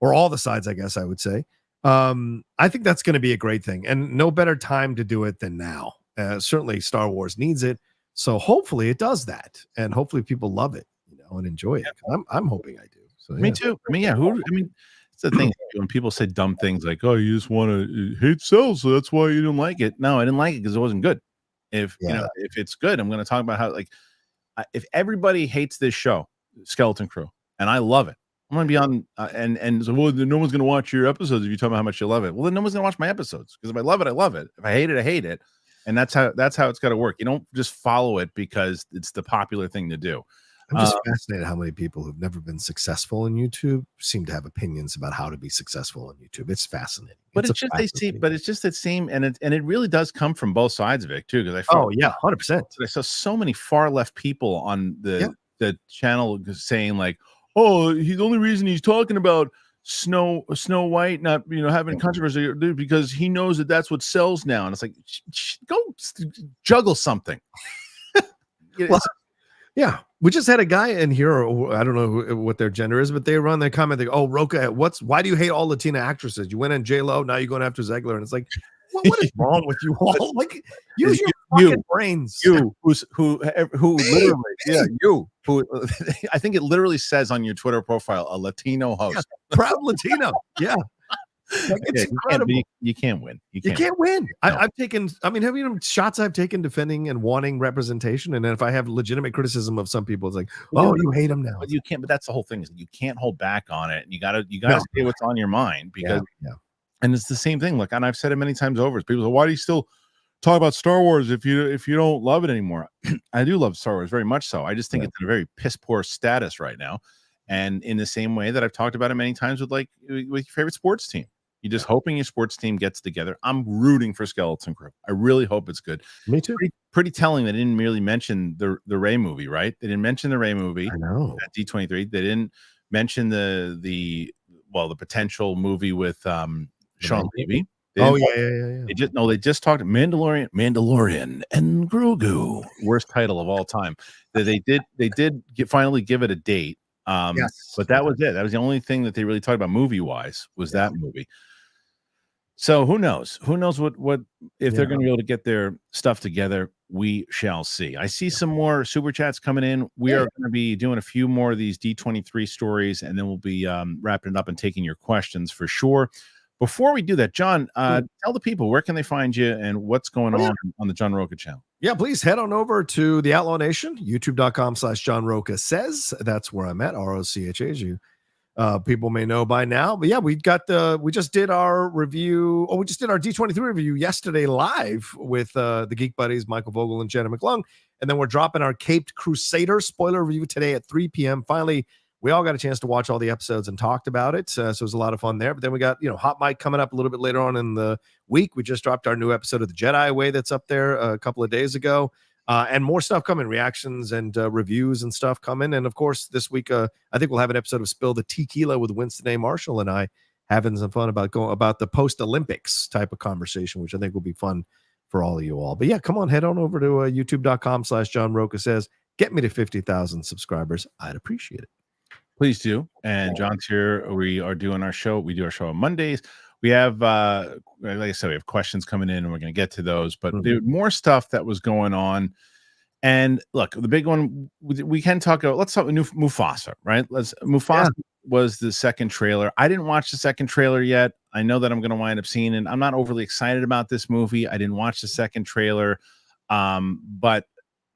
or all the sides, I guess I would say, I think that's going to be a great thing. And no better time to do it than now. Certainly Star Wars needs it. So hopefully it does that. And hopefully people love it, and enjoy it. I'm hoping I do. So Me too. I mean, it's the thing when people say dumb things like, oh, you just want to hate cells, so that's why you didn't like it. No, I didn't like it because it wasn't good. If it's good, I'm going to talk about how, like, if everybody hates this show, Skeleton Crew, and I love it, I'm going to be on and so, well, no one's going to watch your episodes if you talk about how much you love it. Well, then no one's going to watch my episodes, because if I love it, I love it. If I hate it, I hate it. And that's how it's got to work. You don't just follow it because it's the popular thing to do. I'm just fascinated how many people who've never been successful in YouTube seem to have opinions about how to be successful on YouTube. It's fascinating. But it's just that same, and it really does come from both sides of it too. Because I felt, 100%. I saw so many far left people on the channel saying like, oh, the only reason he's talking about Snow White not having controversy because he knows that that's what sells now. And it's like, go juggle something. Yeah, we just had a guy in here, or I don't know what their gender is, but they run their comment. They go, "Oh, Rocha, why do you hate all Latina actresses? You went on J-Lo, now you're going after Zegler." And it's like, what is wrong with you all? Like, use your fucking brains. Who literally, who I think it literally says on your Twitter profile, a Latino host, proud Latino, Like, it's incredible. You can't win. You can't win. No. I've taken, have you shots I've taken defending and wanting representation? And then if I have legitimate criticism of some people, it's like, oh, you hate them now. But you can't. But that's the whole thing, is you can't hold back on it. And you gotta say what's on your mind, because and it's the same thing. Look, and I've said it many times over. People say, why do you still talk about Star Wars if you don't love it anymore? I do love Star Wars very much so. I just think it's in a very piss poor status right now. And in the same way that I've talked about it many times with your favorite sports team. You're just hoping your sports team gets together. I'm rooting for Skeleton Crew. I really hope it's good. Me too. Pretty telling they didn't merely mention the Rey movie, right? They didn't mention the Rey movie. I know. At D23. They didn't mention the potential movie with Sean Levy. They just talked Mandalorian and Grogu. Worst title of all time. They did finally give it a date. But that was it. That was the only thing that they really talked about movie wise, was that movie. So who knows what if they're going to be able to get their stuff together. We shall see. I see some more super chats coming in. We are going to be doing a few more of these D23 stories, and then we'll be wrapping it up and taking your questions for sure. Before we do that, John, tell the people, where can they find you and what's going on the John Rocha channel? Yeah, please head on over to the Outlaw Nation, youtube.com/John Rocha says. That's where I'm at, ROCHA, as you people may know by now. But yeah, we just did our review. Oh, we just did our D23 review yesterday live with the Geek Buddies, Michael Vogel and Jenna McClung. And then we're dropping our Caped Crusader spoiler review today at 3 p.m. Finally, we all got a chance to watch all the episodes and talked about it. So it was a lot of fun there. But then we got, Hot Mike coming up a little bit later on in the week. We just dropped our new episode of the Jedi Way that's up there a couple of days ago. And more stuff coming, reactions and reviews and stuff coming. And of course, this week, I think we'll have an episode of Spill the Tequila with Winston A. Marshall and I having some fun about the post-Olympics type of conversation, which I think will be fun for all of you all. But yeah, come on, head on over to youtube.com/John Rocha says, get me to 50,000 subscribers. I'd appreciate it. Please do. And John's here. We are doing our show. We do our show on Mondays. We have, like I said, we have questions coming in, and we're going to get to those. But there more stuff that was going on. And look, the big one we can talk about. Let's talk about Mufasa, right? Mufasa was the second trailer. I didn't watch the second trailer yet. I know that I'm going to wind up seeing it. I'm not overly excited about this movie. I didn't watch the second trailer, but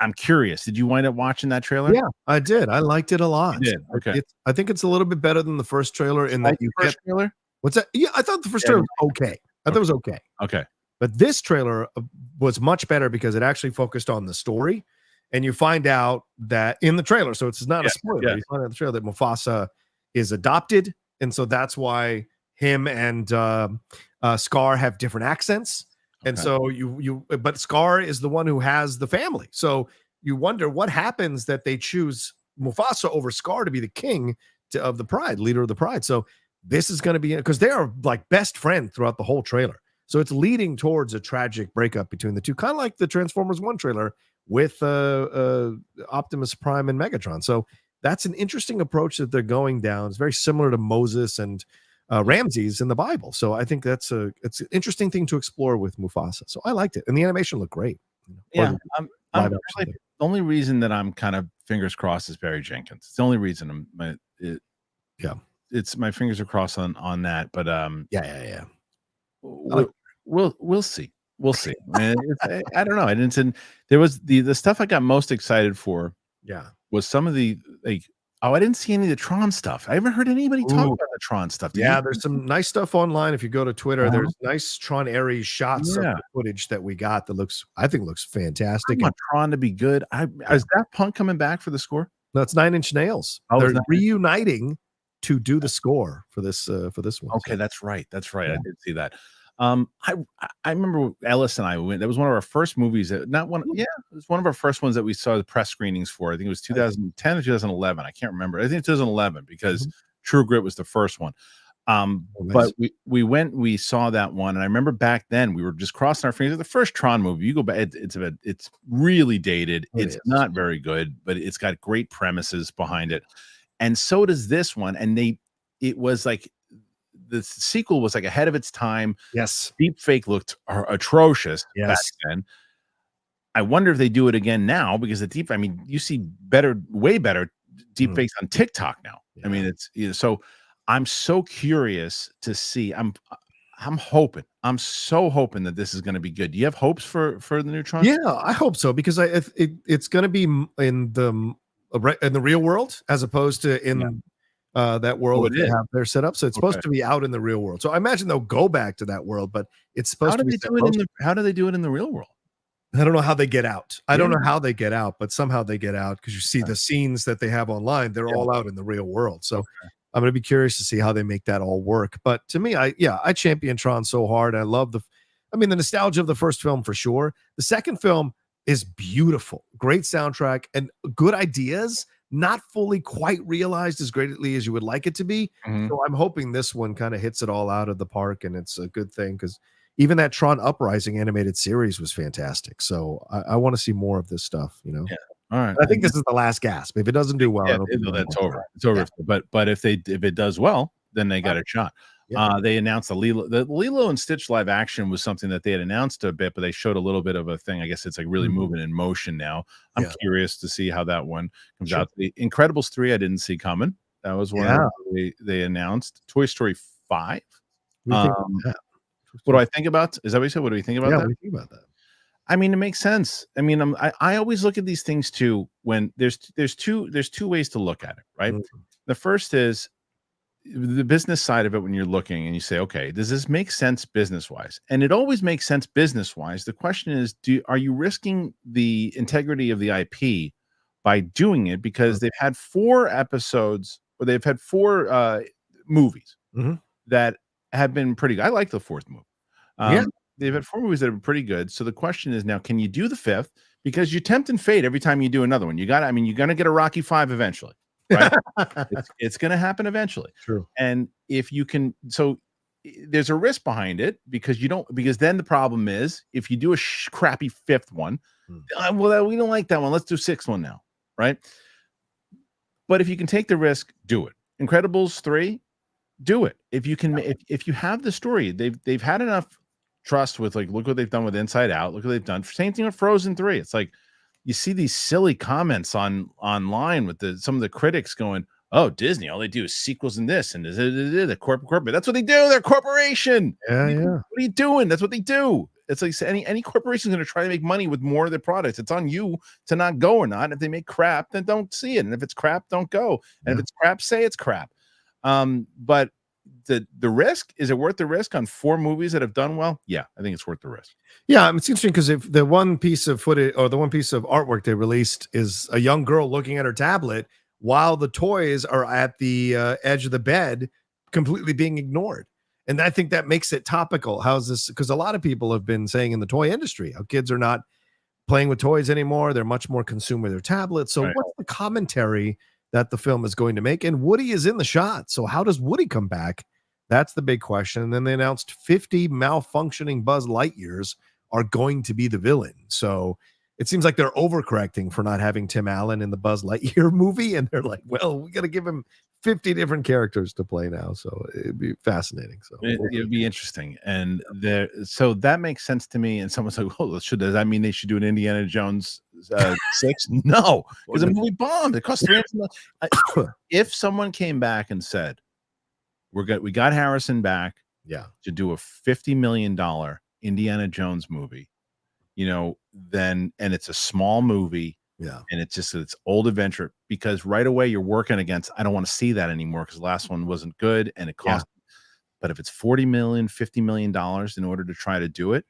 I'm curious. Did you wind up watching that trailer? Yeah, I did. I liked it a lot. You did? Okay. I think it's a little bit better than the first trailer in that you get trailer. What's that? Yeah, I thought the first trailer was okay. I thought it was okay. Okay. But this trailer was much better because it actually focused on the story. And you find out that in the trailer, so it's not a spoiler. You find out in the trailer that Mufasa is adopted. And so that's why him and Scar have different accents. And so but Scar is the one who has the family. So you wonder what happens that they choose Mufasa over Scar to be the king of the Pride, leader of the Pride. So this is going to be, because they are like best friends throughout the whole trailer. So it's leading towards a tragic breakup between the two, kind of like the Transformers 1 trailer with Optimus Prime and Megatron. So that's an interesting approach that they're going down. It's very similar to Moses and Ramses in the Bible. So I think it's an interesting thing to explore with Mufasa. So I liked it. And the animation looked great. Yeah. I'm actually, the only reason that I'm kind of fingers crossed is Barry Jenkins. It's the only reason it's my fingers are crossed on that. But we'll see. We'll see. I don't know. There was the stuff I got most excited for. Yeah, was some of the I didn't see any of the Tron stuff. I haven't heard anybody talk about the Tron stuff. There's some nice stuff online. If you go to Twitter, there's nice Tron Ares shots of the footage that we got that I think looks fantastic. I want Tron to be good. Is Daft Punk coming back for the score? No, it's 9 Inch Nails. They're reuniting to do the score for this one. Okay, that's right. Yeah. I did see that. I remember Ellis and I went. That was one of our first movies. It was one of our first ones that we saw the press screenings for. I think it was 2010 or 2011. I can't remember. I think 2011 because True Grit was the first one. But we went. We saw that one, and I remember back then we were just crossing our fingers. The first Tron movie. You go back. It's really dated. It's not very good, but it's got great premises behind it, and so does this one. And it was like. The sequel was like ahead of its time. Yes. Deep fake looked atrocious back then. I wonder if they do it again now because you see way better deep fakes on TikTok now. Yeah. I mean, so I'm so curious to see. I'm so hoping that this is going to be good. Do you have hopes for the new Tron? Yeah, I hope so because it's going to be in the real world as opposed to in that world that they have their set up. So it's supposed to be out in the real world. So I imagine they'll go back to that world, but it's supposed to be. How do they do it in the real world? I don't know how they get out. I don't know how they get out, but somehow they get out because you see the scenes that they have online. They're all out in the real world. So I'm going to be curious to see how they make that all work. But to me, I champion Tron so hard. I love the nostalgia of the first film for sure. The second film is beautiful, great soundtrack and good ideas. Not fully quite realized as greatly as you would like it to be. So I'm hoping this one kind of hits it all out of the park, and it's a good thing because even that Tron Uprising animated series was fantastic. So I want to see more of this stuff, Yeah. All right. I think this is the last gasp. If it doesn't do well, that's over. It's over. Yeah. But if it does well, then they got a shot. Yeah. They announced the Lilo and Stitch live action was something that they had announced a bit, but they showed a little bit of a thing. I guess it's like really moving in motion now. I'm curious to see how that one comes out. The Incredibles 3 I didn't see coming. That was one they announced. Toy Story 5. What do I think about? Is that what you said? What do we think about that? What do you think about that? I mean, it makes sense. I mean, I always look at these things too when there's two ways to look at it, right? Mhm. The first is the business side of it when you're looking and you say, okay, does this make sense business wise? And it always makes sense business wise. The question is, are you risking the integrity of the IP by doing it? Because they've had 4 episodes, or they've had 4 movies Mhm. that have been pretty good. I like the 4th movie. Yeah. They've had 4 movies that are pretty good. So the question is now, can you do the 5th? Because you tempt and fate every time you do another one. I mean, you're going to get a Rocky 5 eventually, right? It's going to happen eventually. True. And if you can, there's a risk behind it because then the problem is if you do a crappy 5th one, well, we don't like that one. Let's do 6th one now, right? But if you can take the risk, do it. Incredibles 3, do it. If you can, if you have the story, they've had enough trust with, like, look what they've done with Inside Out. Look what they've done. Same thing with Frozen 3. It's like you see these silly comments online with some of the critics going, "Oh, Disney, all they do is sequels and this and the corporate. That's what they do. They're a corporation. Yeah, What are you doing? That's what they do." It's like any corporation is going to try to make money with more of their products. It's on you to not go or not. If they make crap, then don't see it. And if it's crap, don't go. And if it's crap, say it's crap. But the risk, is it worth the risk on 4 movies that have done well? Yeah, I think it's worth the risk. Yeah, it's interesting because if the one piece of footage or the one piece of artwork they released is a young girl looking at her tablet while the toys are at the edge of the bed, completely being ignored. And I think that makes it topical. How's this? Because a lot of people have been saying in the toy industry how kids are not playing with toys anymore. They're much more consumed with their tablets. So what's the commentary that the film is going to make? And Woody is in the shot. So how does Woody come back? That's the big question. And then they announced 50 malfunctioning Buzz Lightyears are going to be the villain. So it seems like they're overcorrecting for not having Tim Allen in the Buzz Lightyear movie. And they're like, well, we got to give him 50 different characters to play now. So it'd be fascinating. So it'd be interesting. And so that makes sense to me. And someone's like, oh, does that mean they should do an Indiana Jones 6? No, because the movie bombed. It cost $300 million. If someone came back and said, we got Harrison back to do a $50 million Indiana Jones movie, then, and it's a small movie, and it's old adventure, because right away you're working against, I don't want to see that anymore because the last one wasn't good and it cost. But if it's $40 million, $50 million in order to try to do it,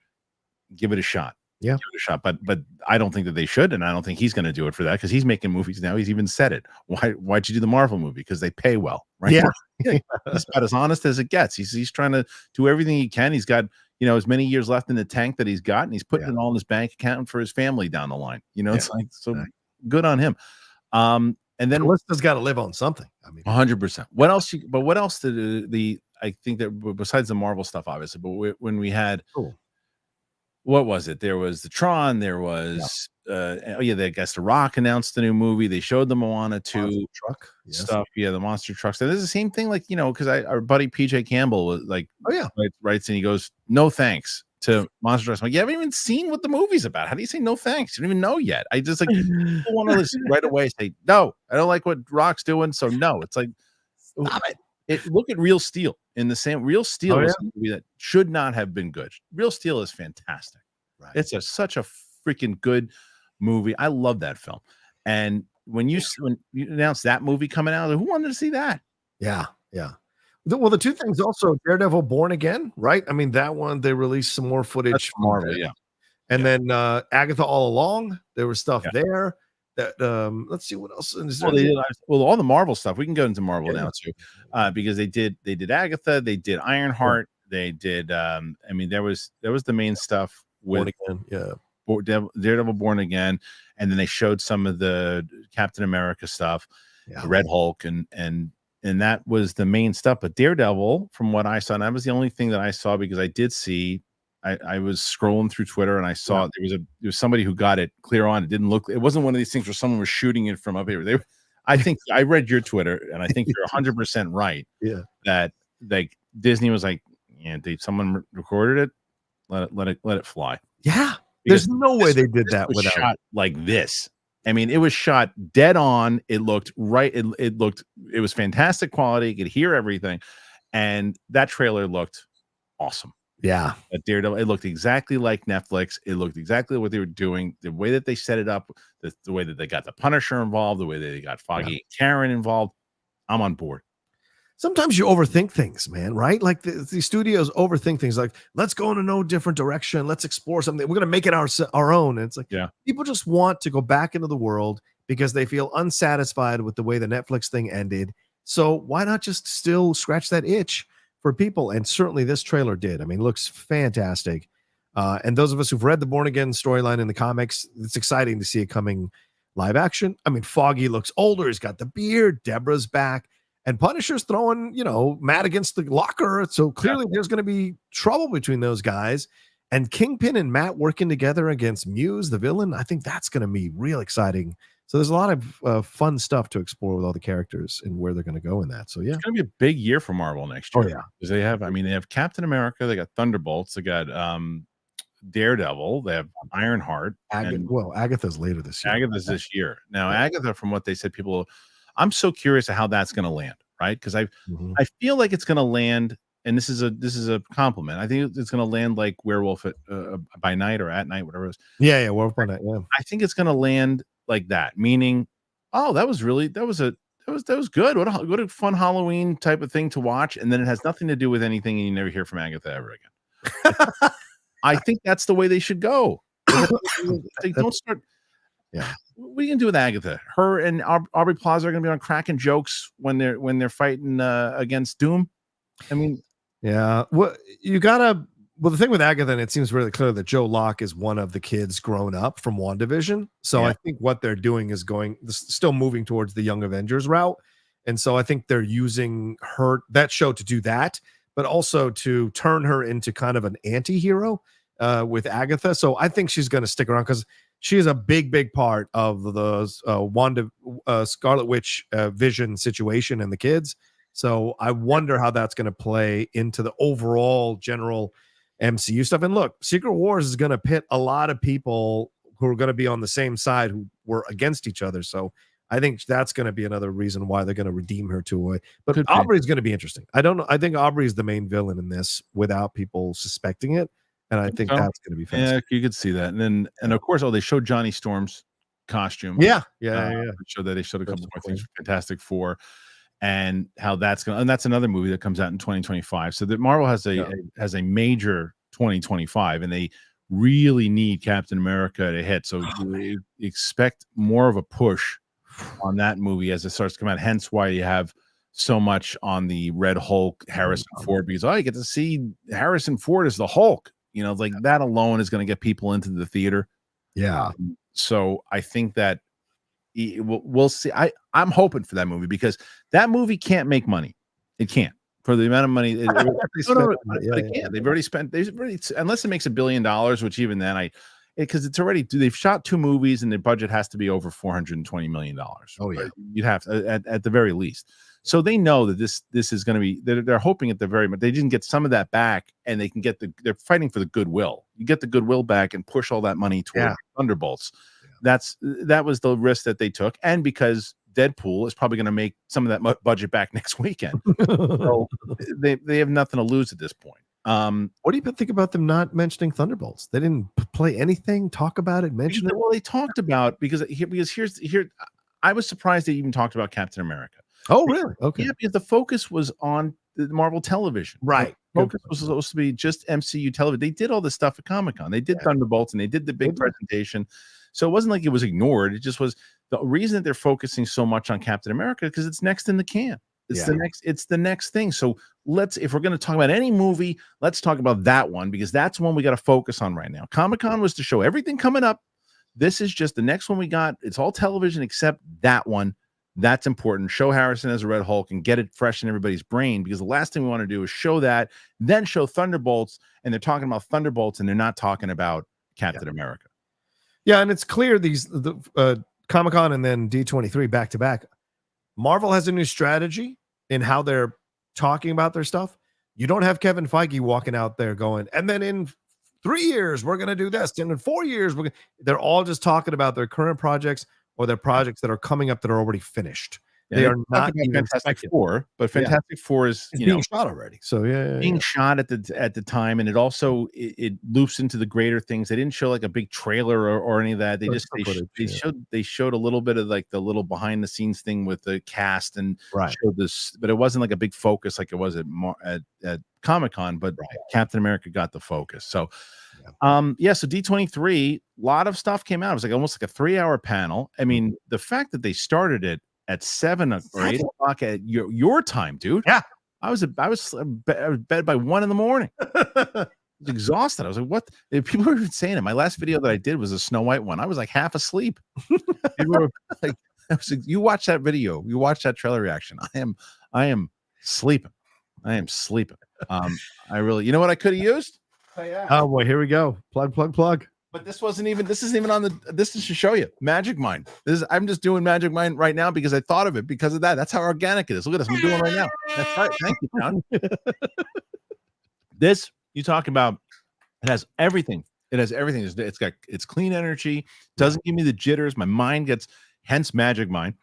give it a shot. Yeah, give it a shot. But I don't think that they should, and I don't think he's going to do it for that because he's making movies now. He's even said it. Why'd you do the Marvel movie? Because they pay well, right? Yeah. He's about as honest as it gets. He's trying to do everything he can. He's got as many years left in the tank that he's got, and he's putting it all in his bank account for his family down the line. It's like, so good on him. And then Melissa's got to live on something. I mean, 100%. What else? But what else did I think that besides the Marvel stuff, obviously, but when we had, what was it? There was the Tron. There was, I guess the Rock announced the new movie. They showed the Moana 2 truck stuff. Yeah, the monster trucks. And there's the same thing, like, because our buddy PJ Campbell was like, writes and he goes, no thanks to monster trucks. I'm like, you haven't even seen what the movie's about. How do you say no thanks? You don't even know yet. I just like people want to listen right away. Say no, I don't like what Rock's doing. So no, it's like, stop it. Look at Real Steel. In the same, Real Steel is a movie that should not have been good. Real Steel is fantastic. Right. It's such a freaking good movie. I love that film. And when you announced that movie coming out, who wanted to see that? Yeah. Well, the two things also, Daredevil Born Again, right? I mean, that one, they released some more footage. Marvel, And then Agatha All Along, there was stuff there. That let's see what else. All the Marvel stuff. We can go into Marvel now too, because they did Agatha, they did Ironheart, they did. I mean, there was the main stuff with Daredevil Born Again, and then they showed some of the Captain America stuff, Red Hulk, and that was the main stuff. But Daredevil, from what I saw, and that was the only thing that I saw, because I did see. I was scrolling through Twitter and I saw there was somebody who got it clear on. It wasn't one of these things where someone was shooting it from up here. I think I read your Twitter and I think you're 100% right. Yeah. That like Disney was like, someone recorded it, let it fly. Yeah. There's no way they did that without shot like this. I mean, it was shot dead on. It looked right. It was fantastic quality. You could hear everything. And that trailer looked awesome. Yeah. At Daredevil, it looked exactly like Netflix. It looked exactly what they were doing. The way that they set it up, the way that they got the Punisher involved, the way that they got Foggy and Karen involved. I'm on board. Sometimes you overthink things, man, right? Like the studios overthink things like, let's go in a no different direction. Let's explore something. We're going to make it our own. And it's like, people just want to go back into the world because they feel unsatisfied with the way the Netflix thing ended. So why not just still scratch that itch for people? And certainly this trailer did. I mean, it looks fantastic. And those of us who've read the Born Again storyline in the comics, it's exciting to see it coming live action. I mean, Foggy looks older. He's got the beard. Deborah's back. And Punisher's throwing, Matt against the locker. So clearly there's going to be trouble between those guys. And Kingpin and Matt working together against Muse, the villain. I think that's going to be real exciting. So there's a lot of fun stuff to explore with all the characters and where they're going to go in that. So yeah, it's going to be a big year for Marvel next year. Oh yeah, because they have Captain America, they got Thunderbolts, they got Daredevil, they have Ironheart. Agatha's later this year. Agatha's this year. Now, Agatha, from what they said, I'm so curious of how that's going to land, right? Because I feel like it's going to land, and this is a compliment. I think it's going to land like Werewolf by Night or At Night, whatever it is. Yeah, Werewolf by Night. Yeah, I think it's going to land like that, meaning, oh, that was good. What a fun Halloween type of thing to watch, and then it has nothing to do with anything, and you never hear from Agatha ever again. I think that's the way they should go. They don't start. Yeah. What are you gonna do with Agatha? Her and Aubrey Plaza are gonna be on cracking jokes when they're fighting against Doom. I mean, yeah. Well, the thing with Agatha, and it seems really clear that Joe Locke is one of the kids grown up from WandaVision. So I think what they're doing is still moving towards the Young Avengers route. And so I think they're using that show to do that, but also to turn her into kind of an anti-hero with Agatha. So I think she's going to stick around because she is a big part of the Scarlet Witch Vision situation and the kids. So I wonder how that's going to play into the overall general MCU stuff. And look, Secret Wars is going to pit a lot of people who are going to be on the same side who were against each other. So I think that's going to be another reason why they're going to redeem her to a. But Aubrey's going to be interesting. I don't know. I think Aubrey is the main villain in this without people suspecting it. And I think that's going to be fascinating. Yeah, you could see that. And of course, they showed Johnny Storm's costume. Yeah. They showed a couple more things for Fantastic Four, and how that's going. And that's another movie that comes out in 2025. So that Marvel has a major 2025, and they really need Captain America to hit. So you expect more of a push on that movie as it starts to come out. Hence why you have so much on the Red Hulk Harrison Ford, because you get to see Harrison Ford as the Hulk. Like that alone is going to get people into the theater. Yeah. So I think that we'll see. I'm hoping for that movie because that movie can't make money. It can't for the amount of money. It can't. They've already spent. Unless it makes $1 billion, which even then because they've shot 2 movies and their budget has to be over $420 million. Oh yeah, you'd have to, at the very least. So they know that this is going to be. They're hoping at the very much they didn't get some of that back, and they can get they're fighting for the goodwill. You get the goodwill back and push all that money toward Thunderbolts. Yeah. That was the risk that they took, and because Deadpool is probably going to make some of that budget back next weekend, so they have nothing to lose at this point. What do you think about them not mentioning Thunderbolts? They didn't play anything, talk about it, mention it. Well, they talked about because here I was surprised they even talked about Captain America. Oh, really? Okay. Yeah, because the focus was on the Marvel television. Right. The focus was supposed to be just MCU television. They did all this stuff at Comic-Con. They did Thunderbolts and they did the big presentation. So it wasn't like it was ignored. It just was the reason that they're focusing so much on Captain America because it's next in the can. It's the next thing. So if we're going to talk about any movie, let's talk about that one because that's one we got to focus on right now. Comic-Con was to show everything coming up. This is just the next one we got. It's all television except that one. That's important. Show Harrison as a Red Hulk and get it fresh in everybody's brain because the last thing we want to do is show that, then show Thunderbolts, and they're talking about Thunderbolts and they're not talking about Captain America. Yeah, and it's clear the Comic-Con and then D23 back to back. Marvel has a new strategy in how they're talking about their stuff. You don't have Kevin Feige walking out there going, and then in 3 years we're going to do this, and in 4 years they're all just talking about their current projects or their projects that are coming up that are already finished. They are talking not about even Fantastic expected. Four, but Yeah. Fantastic Four is It's you know being shot already. So yeah. being shot at the time, and it also it loops into the greater things. They didn't show like a big trailer or any of that. They Or just some footage, yeah. they showed a little bit of like the little behind the scenes thing with the cast and Right. showed this, but it wasn't like a big focus like it was at Comic-Con. But Captain America got the focus. So so D23, a lot of stuff came out. It was like almost like a 3-hour panel. I mean, the fact that they started it at 7 or 8 o'clock at your time, dude. Yeah. I was bed by 1 in the morning. I was exhausted. I was like, what? People were even saying it. My last video that I did was a Snow White one. I was like half asleep. People were like, you watch that video, you watch that trailer reaction. I am sleeping. I am sleeping. I really, you know what I could have used? Oh boy, here we go. Plug. But this isn't even on this is to show you Magic Mind. I'm just doing Magic Mind right now because I thought of it because of that. That's how organic it is. Look at this. I'm doing it right now. That's right. Thank you, John. This you talk about, it has everything. It has everything. It's clean energy, doesn't give me the jitters. My mind gets, hence Magic Mind,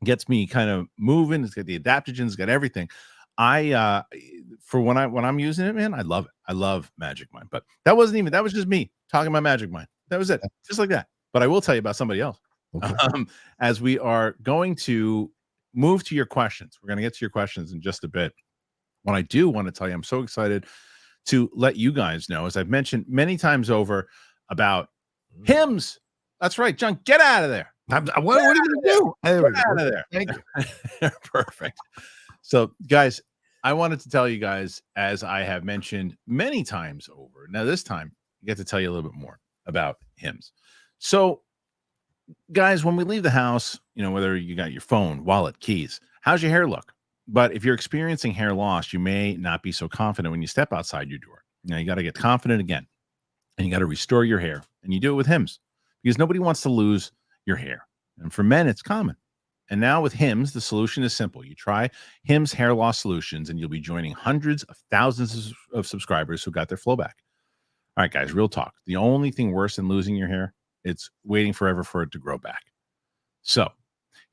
gets me kind of moving. It's got the adaptogens, it's got everything. For when I'm using it, man, I love it. I love Magic Mind. But that was just me talking about Magic Mind. That was it. Just like that. But I will tell you about somebody else. Okay. As we are going to move to your questions. We're going to get to your questions in just a bit. What I do want to tell you, I'm so excited to let you guys know, as I've mentioned many times over, about hymns. That's right, John, get out of there. What are you going to do? Get out of there. Thank you. Perfect. So, guys, I wanted to tell you guys, as I have mentioned many times over. Now, this time, I get to tell you a little bit more about hymns. So, guys, when we leave the house, whether you got your phone, wallet, keys, how's your hair look? But if you're experiencing hair loss, you may not be so confident when you step outside your door. Now, you got to get confident again, and you got to restore your hair, and you do it with hymns because nobody wants to lose your hair. And for men, it's common. And now with Hims, the solution is simple. You try Hims Hair Loss Solutions, and you'll be joining hundreds of thousands of subscribers who got their flow back. All right, guys, real talk. The only thing worse than losing your hair, it's waiting forever for it to grow back. So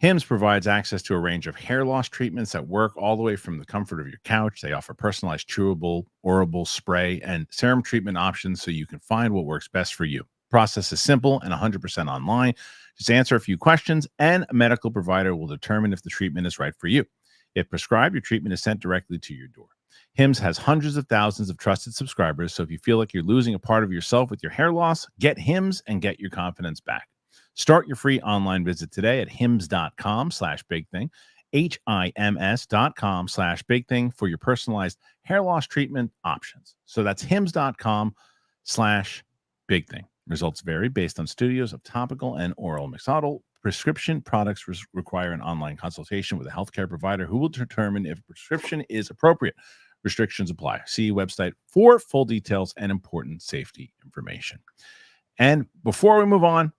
Hims provides access to a range of hair loss treatments that work all the way from the comfort of your couch. They offer personalized chewable, orable, spray, and serum treatment options so you can find what works best for you. Process is simple and 100% online. Just answer a few questions, and a medical provider will determine if the treatment is right for you. If prescribed, your treatment is sent directly to your door. Hims has hundreds of thousands of trusted subscribers, so if you feel like you're losing a part of yourself with your hair loss, get Hims and get your confidence back. Start your free online visit today at hims.com/bigthing, HIMS.com/bigthing for your personalized hair loss treatment options. So that's hims.com/bigthing. Results vary based on studios of topical and oral mixodal. Prescription products require an online consultation with a healthcare provider who will determine if a prescription is appropriate. Restrictions apply. See website for full details and important safety information. And before we move on,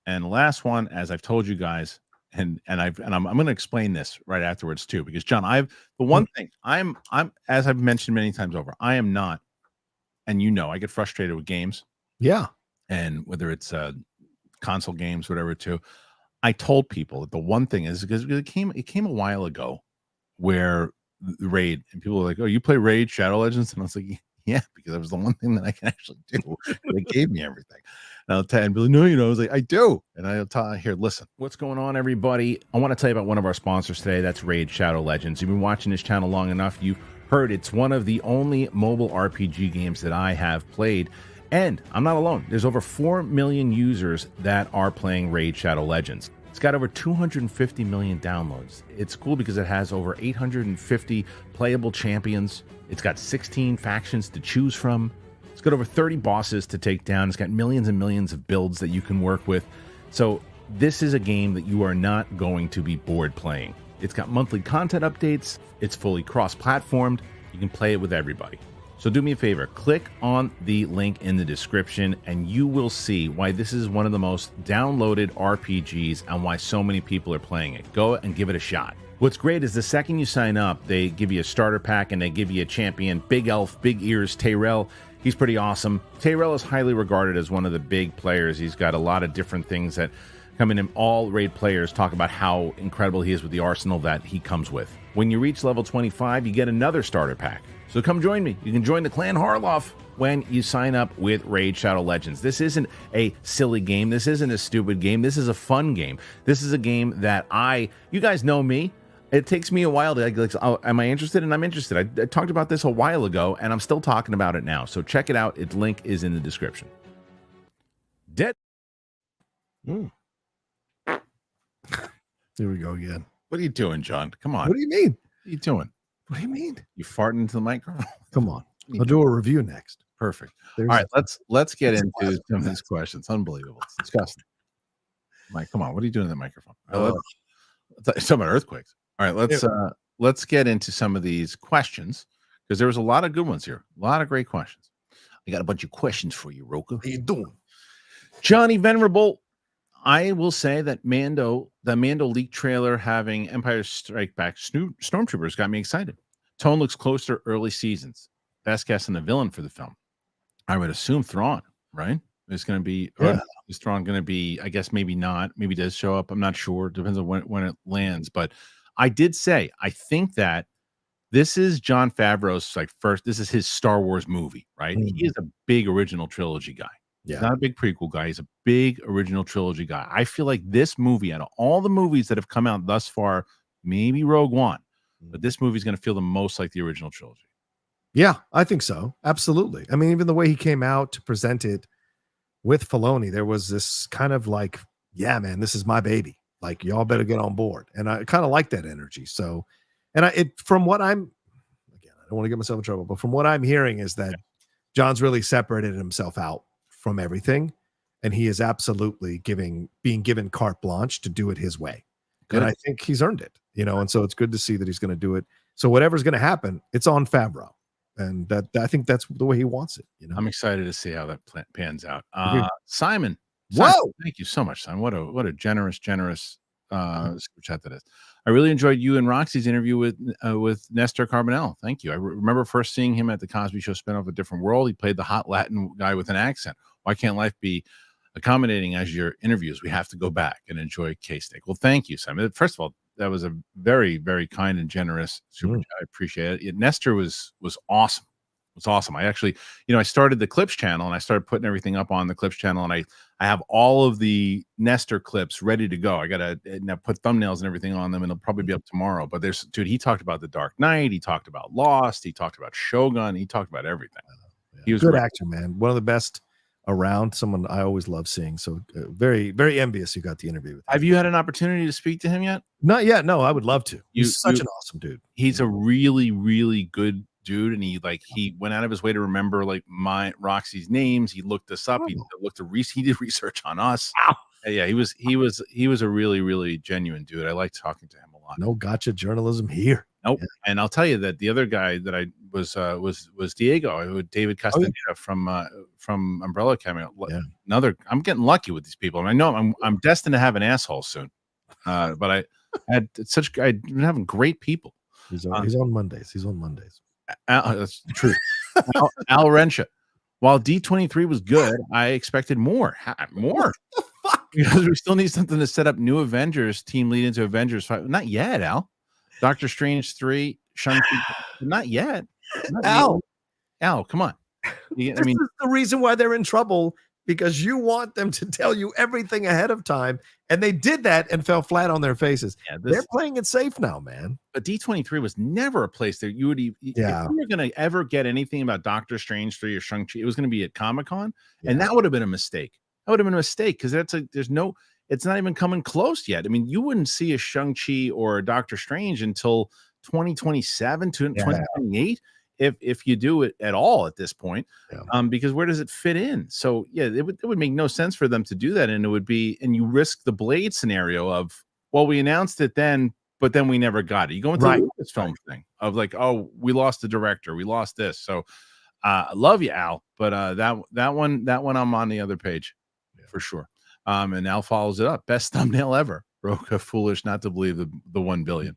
and the last one, as I've told you guys, I'm going to explain this right afterwards too, because John, I'm as I've mentioned many times over, I am not, and I get frustrated with games. Yeah. And whether it's console games, whatever, too, I told people that the one thing is because it came a while ago where the Raid, and people were like, "Oh, you play Raid Shadow Legends?" And I was like, "Yeah," because that was the one thing that I can actually do. They gave me everything. And I'll tell and be like, "No, I was like, I do." And I'll tell here, listen, what's going on, everybody? I want to tell you about one of our sponsors today. That's Raid Shadow Legends. You've been watching this channel long enough. You've heard it's one of the only mobile RPG games that I have played. And I'm not alone. There's over 4 million users that are playing Raid Shadow Legends. It's got over 250 million downloads. It's cool because it has over 850 playable champions. It's got 16 factions to choose from. It's got over 30 bosses to take down. It's got millions and millions of builds that you can work with. So this is a game that you are not going to be bored playing. It's got monthly content updates. It's fully cross-platformed. You can play it with everybody. So do me a favor, click on the link in the description and you will see why this is one of the most downloaded RPGs and why so many people are playing it. Go and give it a shot. What's great is the second you sign up, they give you a starter pack and they give you a champion, Big Elf, Big Ears, Tyrell. He's pretty awesome. Tyrell is highly regarded as one of the big players. He's got a lot of different things that come in and all raid players talk about how incredible he is with the arsenal that he comes with. When you reach level 25, you get another starter pack. So come join me. You can join the clan Harloff when you sign up with Raid Shadow Legends. This isn't a silly game. This isn't a stupid game. This is a fun game. This is a game that you guys know me. It takes me a while to, like, oh, am I interested? And I'm interested. I talked about this a while ago, and I'm still talking about it now. So check it out. Its link is in the description. Here we go again. What are you doing, John? Come on. What do you mean? What are you doing? What do you mean? You farting into the microphone? Come on. I'll do a review next. Perfect. All right, let's get into some of these questions. Unbelievable. It's disgusting. Mike, come on. What are you doing in the microphone? Let's talk about earthquakes. All right, let's get into some of these questions because there was a lot of good ones here. A lot of great questions. I got a bunch of questions for you, Rocha. How you doing? Johnny Venerable. I will say that the Mando leak trailer having Empire Strike Back stormtroopers got me excited. Tone looks close to early seasons. Best guess in the villain for the film. I would assume Thrawn, right? It's going to be, is Thrawn going to be, I guess maybe not. Maybe does show up. I'm not sure. Depends on when it lands. But I did say, I think that this is Jon Favreau's this is his Star Wars movie, right? Mm-hmm. He is a big original trilogy guy. Yeah. He's not a big prequel guy. He's a big original trilogy guy. I feel like this movie, out of all the movies that have come out thus far, maybe Rogue One, but this movie is going to feel the most like the original trilogy. Yeah, I think so. Absolutely. I mean, even the way he came out to present it with Filoni, there was this kind of like, yeah, man, this is my baby. Like, y'all better get on board. And I kind of like that energy. So, and from what I don't want to get myself in trouble, but from what I'm hearing is that John's really separated himself out from everything. And he is absolutely being given carte blanche to do it his way. Good. And I think he's earned it, and so it's good to see that he's going to do it. So whatever's going to happen, it's on Favreau. And I think that's the way he wants it. I'm excited to see how that pans out. Simon, whoa! Thank you so much, Simon. What a generous super chat that is. I really enjoyed you and Roxy's interview with Nestor Carbonell. Thank you. I remember first seeing him at the Cosby Show spinoff, A Different World. He played the hot Latin guy with an accent. Why can't life be accommodating as your interviews? We have to go back and enjoy K-Steak. Well, thank you, Simon. First of all, that was a very, very kind and generous super chat. I appreciate it. Nestor was awesome. It was awesome. I actually, I started the Clips channel and I started putting everything up on the Clips channel, and I have all of the Nestor clips ready to go. I gotta now put thumbnails and everything on them, and it'll probably be up tomorrow. But he talked about The Dark Knight, he talked about Lost, he talked about Shogun, he talked about everything. He was a good actor, man. One of the best around, someone I always love seeing. So very, very envious you got the interview with him. Have you had an opportunity to speak to him yet? Not yet. No, I would love to. He's such an awesome dude. He's a really, really good dude, and he went out of his way to remember Roxy's names. He looked us up. He did research on us. Wow. Yeah, he was a really, really genuine dude. I liked talking to him a lot. No gotcha journalism here. Nope. Yeah. And I'll tell you that the other guy that I was Diego, David Castaneda from Umbrella Cameo. Yeah. I'm getting lucky with these people. And I know I'm destined to have an asshole soon. But I've been having great people. He's on Mondays. That's true. Al Rencha. While D23 was good, I expected more. More. Because we still need something to set up new Avengers team lead into Avengers 5. Not yet, Al. Doctor Strange 3, Shang-Chi. Not yet. Al, come on. This is the reason why they're in trouble, because you want them to tell you everything ahead of time, and they did that and fell flat on their faces. Yeah, they're playing it safe now, man. But D23 was never a place that you would if you were going to ever get anything about Doctor Strange 3 or Shang-Chi, it was going to be at Comic-Con, and that would have been a mistake. That would have been a mistake, because it's not even coming close yet. I mean, you wouldn't see a Shang-Chi or a Doctor Strange until 2027 to 2028 if you do it at all at this point. Because where does it fit in? So it would make no sense for them to do that, and and you risk the Blade scenario of, well, we announced it then, but then we never got it. You go into the Lucasfilm thing of like, oh, we lost the director, we lost this. So I love you, Al, but that one I'm on the other page for sure. And Al follows it up. Best thumbnail ever. Rocha, foolish not to believe the 1 billion.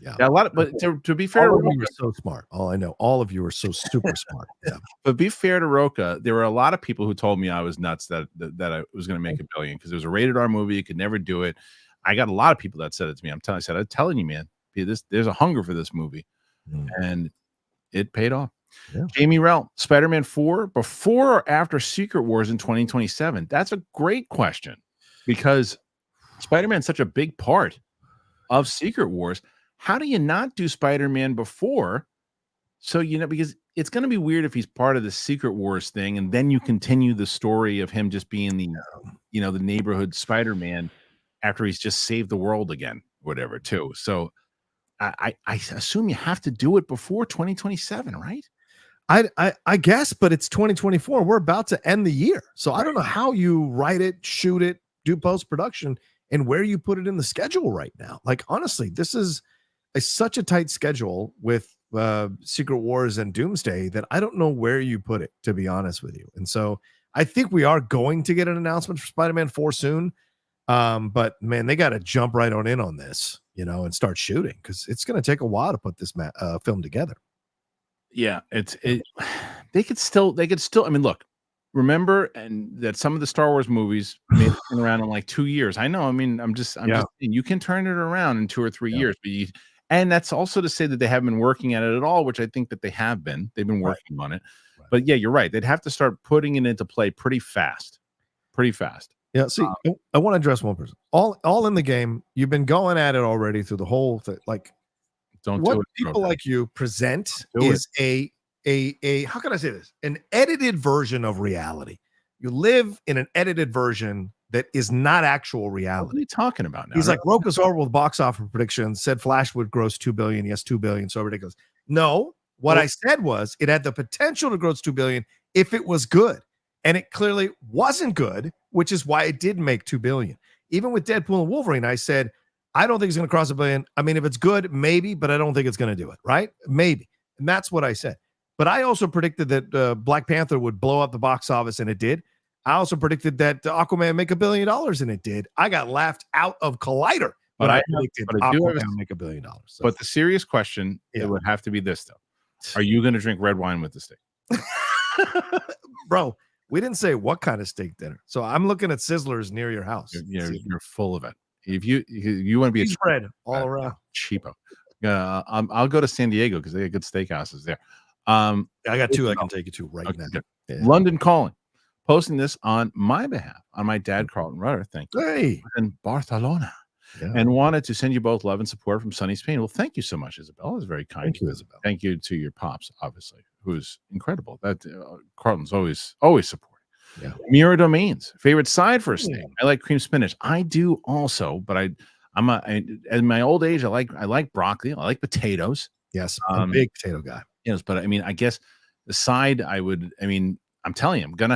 Yeah. Yeah, a lot of, but to be fair, All to of you Rocha, are so smart. All I know, all of you are so super smart. Yeah. but be fair to Rocha, there were a lot of people who told me I was nuts that I was going to make $1 billion because it was a rated R movie. You could never do it. I got a lot of people that said it to me. I'm telling you, man, there's a hunger for this movie, and it paid off. Yeah. Jamie Rell, Spider-Man 4, before or after Secret Wars in 2027? That's a great question because Spider-Man's such a big part of Secret Wars. How do you not do Spider-Man before? So, because it's going to be weird if he's part of the Secret Wars thing, and then you continue the story of him just being the neighborhood Spider-Man after he's just saved the world again, whatever, too. So I assume you have to do it before 2027, right? I guess, but it's 2024. We're about to end the year. So I don't know how you write it, shoot it, do post-production, and where you put it in the schedule right now. Like, honestly, this is such a tight schedule with Secret Wars and Doomsday that I don't know where you put it, to be honest with you. And so I think we are going to get an announcement for Spider-Man 4 soon. But man, they got to jump right on in on this, and start shooting because it's going to take a while to put this film together. Yeah, they could still. I mean, look, remember that some of the Star Wars movies made it around in like 2 years. I know. I mean, I'm just saying, you can turn it around in 2 or 3 years, but and that's also to say that they haven't been working at it at all, which I think that they have been. They've been working on it, but yeah, you're right. They'd have to start putting it into play pretty fast. Yeah. See, I want to address one person. All in the game. You've been going at it already through the whole thing. Like, what people like you present is a how can I say this? An edited version of reality. You live in an edited version that is not actual reality. What are you talking about now? He's like, Rocha's horrible box office predictions said Flash would gross $2 billion. Yes, $2 billion. So ridiculous. No, what I said was it had the potential to gross $2 billion if it was good. And it clearly wasn't good, which is why it did make $2 billion. Even with Deadpool and Wolverine, I said, I don't think it's going to cross $1 billion. I mean, if it's good, maybe, but I don't think it's going to do it, right? Maybe. And that's what I said. But I also predicted that Black Panther would blow up the box office, and it did. I also predicted that Aquaman make $1 billion, and it did. I got laughed out of Collider, but I predicted Aquaman make $1 billion. So. But the serious question, it would have to be this, though. Are you going to drink red wine with the steak? Bro, we didn't say what kind of steak dinner. So I'm looking at Sizzlers near your house. You're full of it. If you want to be a spread all around cheapo, I'll go to San Diego because they got good steakhouses there. I got two I can take you to right now. Yeah. London Calling, posting this on my behalf on my dad Carlton Rudder. Thank you. Hey, in Barcelona, and wanted to send you both love and support from sunny Spain. Well, thank you so much, Isabel. It was very kind. Thank you, Isabel. Thank you to your pops, obviously, who's incredible. That Carlton's always supporting. Yeah. Mira Domains, favorite side for a steak. I like cream spinach. I do also, but I'm in my old age. I like broccoli. I like potatoes. Yes, I'm a big potato guy. Yes, but I mean, I guess the side I'm telling you, I'm gonna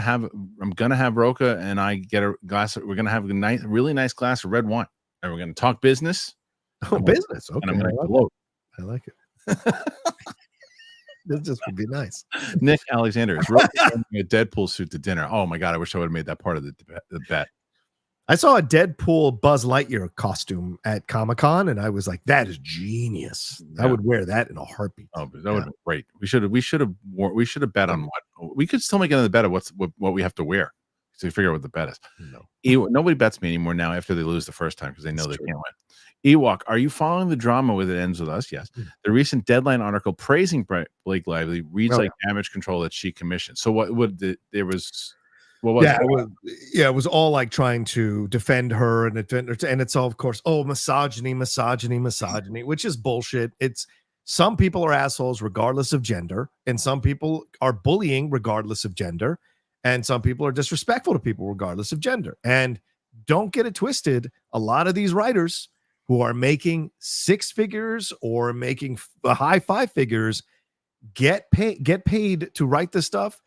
have Rocha and I get a glass. We're gonna have a really nice glass of red wine, and we're gonna talk business. Oh, business. Okay, and I'm gonna gloat. I like it. This just would be nice. Nick Alexander is wearing a Deadpool suit to dinner. Oh my god, I wish I would have made that part of the bet. I saw a Deadpool Buzz Lightyear costume at Comic-Con, and I was like, "That is genius! Yeah. I would wear that in a heartbeat." Oh, that would have been great. We should have bet on what we could still make another bet of what we have to wear to figure out what the bet is. No, nobody bets me anymore now after they lose the first time because they know they can't win. Ewok, are you following the drama with It Ends With Us? Yes. The recent Deadline article praising Blake Lively reads like damage control that she commissioned. So what it was all like trying to defend her and it's all, of course, misogyny, which is bullshit. It's some people are assholes regardless of gender, and some people are bullying regardless of gender, and some people are disrespectful to people regardless of gender. And don't get it twisted. A lot of these writers who are making 6 figures or making high 5 figures get paid to write this stuff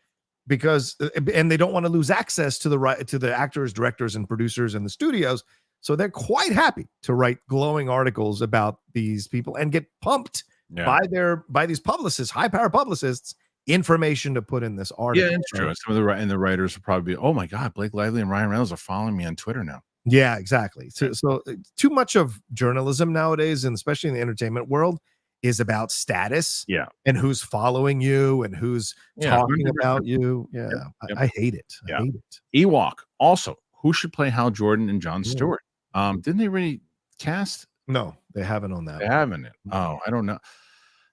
because they don't want to lose access to the actors, directors, and producers and the studios. So they're quite happy to write glowing articles about these people and get pumped by these publicists, high-power publicists, information to put in this article. Yeah, it's true. Some of the writers will probably be, oh my God, Blake Lively and Ryan Reynolds are following me on Twitter now. Yeah, exactly. So too much of journalism nowadays, and especially in the entertainment world, is about status. Yeah. And who's following you and who's talking about you. Yeah. Yep. I hate it. Yeah. I hate it. Ewok. Also, who should play Hal Jordan and Jon Yeah. Stewart? Didn't they really cast? No, they haven't on that. They haven't it. Oh, I don't know.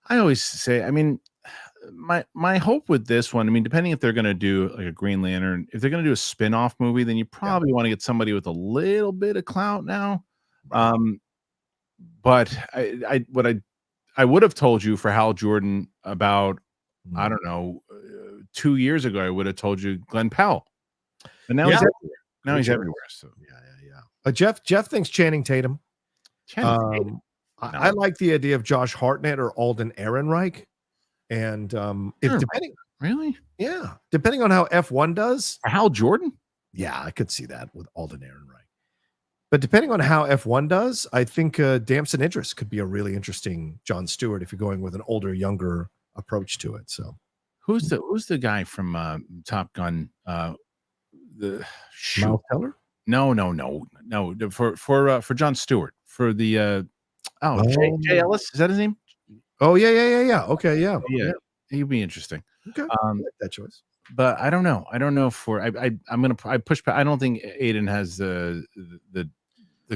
I always say, I mean, my hope with this one, I mean, depending if they're going to do like a Green Lantern, if they're going to do a spin-off movie, then you probably want to get somebody with a little bit of clout now. But I would have told you for Hal Jordan about, I don't know, 2 years ago, I would have told you Glenn Powell. But now he's everywhere. Now he's everywhere. So yeah. Jeff thinks Channing Tatum. I like the idea of Josh Hartnett or Alden Ehrenreich. And if depending, really, depending on how F1 does, for Hal Jordan, I could see that with Alden Ehrenreich. But depending on how F1 does, I think Damson Idris could be a really interesting Jon Stewart if you're going with an older, younger approach to it. So, who's the guy from Top Gun? The Miles Teller? No. For Jon Stewart, for the Jay Ellis, is that his name? Oh yeah. Okay, yeah. He'd be interesting. Okay, I like that choice. But I don't know. I push back. I don't think Aiden has the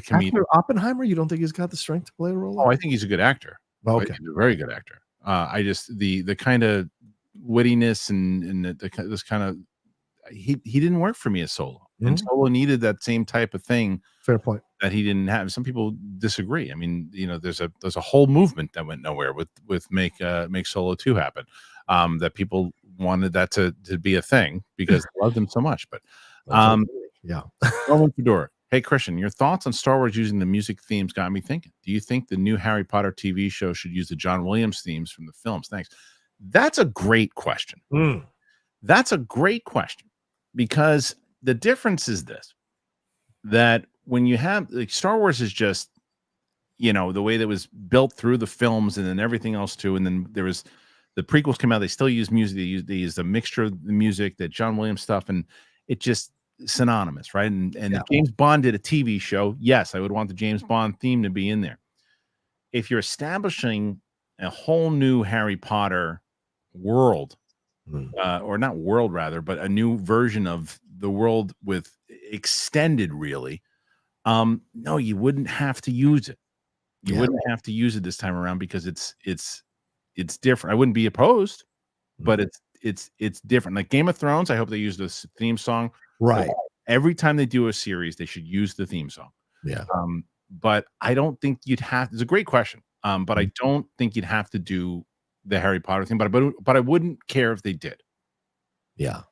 comedian. After Oppenheimer, you don't think he's got the strength to play a role? Oh, I think he's a good actor. Okay, he's a very good actor. I just the kind of wittiness and this kind of he didn't work for me as Solo. And Solo needed that same type of thing. Fair point. That he didn't have. Some people disagree. I mean, there's a whole movement that went nowhere with make Solo 2 happen. That people wanted that to be a thing because they loved him so much. But Roman Fedora. Hey Kristian, your thoughts on Star Wars using the music themes got me thinking. Do you think the new Harry Potter TV show should use the John Williams themes from the films? Thanks. That's a great question. That's a great question because the difference is this, that when you have like Star Wars is just, the way that was built through the films and then everything else too. And then there was the prequels came out. They still use music. They use a mixture of the music, that John Williams stuff. And it just synonymous. Right. And if James Bond did a TV show, yes, I would want the James Bond theme to be in there. If you're establishing a whole new Harry Potter world, or not world rather, but a new version of the world with extended really, no, you wouldn't have to use it. You wouldn't have to use it this time around because it's different. I wouldn't be opposed, but it's different. Like Game of Thrones, I hope they use this theme song. Right. Every time they do a series, they should use the theme song. Yeah. But I don't think you'd have. It's a great question. But I don't think you'd have to do the Harry Potter thing. But I wouldn't care if they did. Yeah.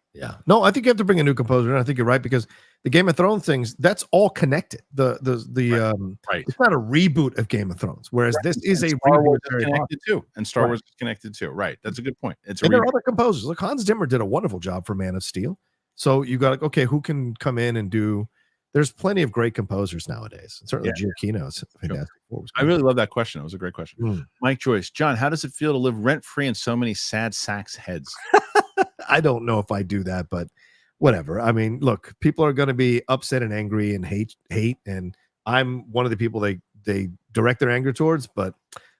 No, I think you have to bring a new composer, and I think you're right because the Game of Thrones things, that's all connected. It's not a reboot of Game of Thrones, whereas this is a Star Wars reboot connected too, and Star Wars is connected too. Right, that's a good point. And there are other composers. Like Hans Zimmer did a wonderful job for Man of Steel. So you got okay, who can come in and do? There's plenty of great composers nowadays. And certainly Giacchino is fantastic. I really love that question. It was a great question. Mike Joyce, John, how does it feel to live rent free in so many sad sacks heads? I don't know if I do that, but whatever. I mean, look, people are going to be upset and angry and hate, and I'm one of the people they direct their anger towards. But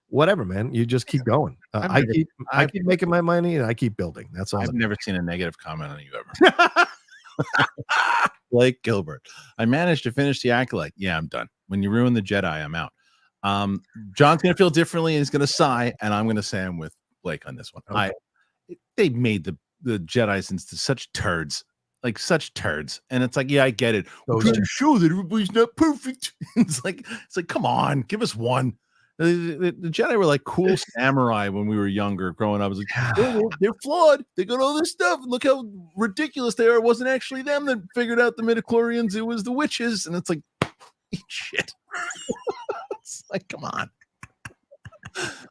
whatever, man, you just keep going. I keep making my money and I keep building. That's all. I've never seen a negative comment on you ever. Blake Gilbert, I managed to finish the Acolyte. Yeah, I'm done. When you ruin the Jedi, I'm out. John's gonna feel differently and he's gonna sigh, and I'm gonna say I'm with Blake on this one. Okay. They made the Jedis into such turds, and it's like, yeah, I get it. We're trying to show that everybody's not perfect. It's like, come on, give us one. The Jedi were like cool samurai when we were younger, growing up. I was like, they're flawed. They got all this stuff. Look how ridiculous they are. It wasn't actually them that figured out the midichlorians. It was the witches. And it's like, eat shit. It's like, come on.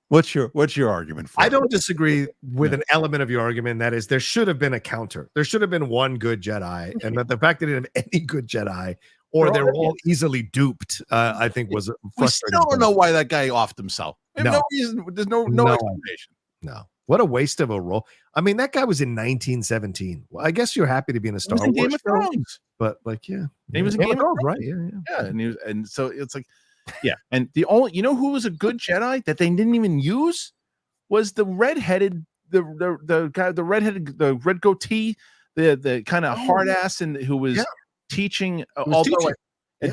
What's your argument for? I don't disagree with an element of your argument. That is, there should have been a counter. There should have been one good Jedi, and that the fact that they didn't have any good Jedi, or they were all easily duped, I think was frustrating. We still don't know why that guy offed himself. No reason. There's no explanation. No, What a waste of a role. I mean, that guy was in 1917. Well, I guess you're happy to be in a He Star was in Wars Game of film, Thrones. but like, yeah, He was in Game of Thrones, right? Yeah, yeah. Yeah, and so it's like, yeah. And the only, you know, who was a good Jedi that they didn't even use was the redheaded, the guy, the redheaded, the red goatee, the kind of hard ass, and who was teaching. Although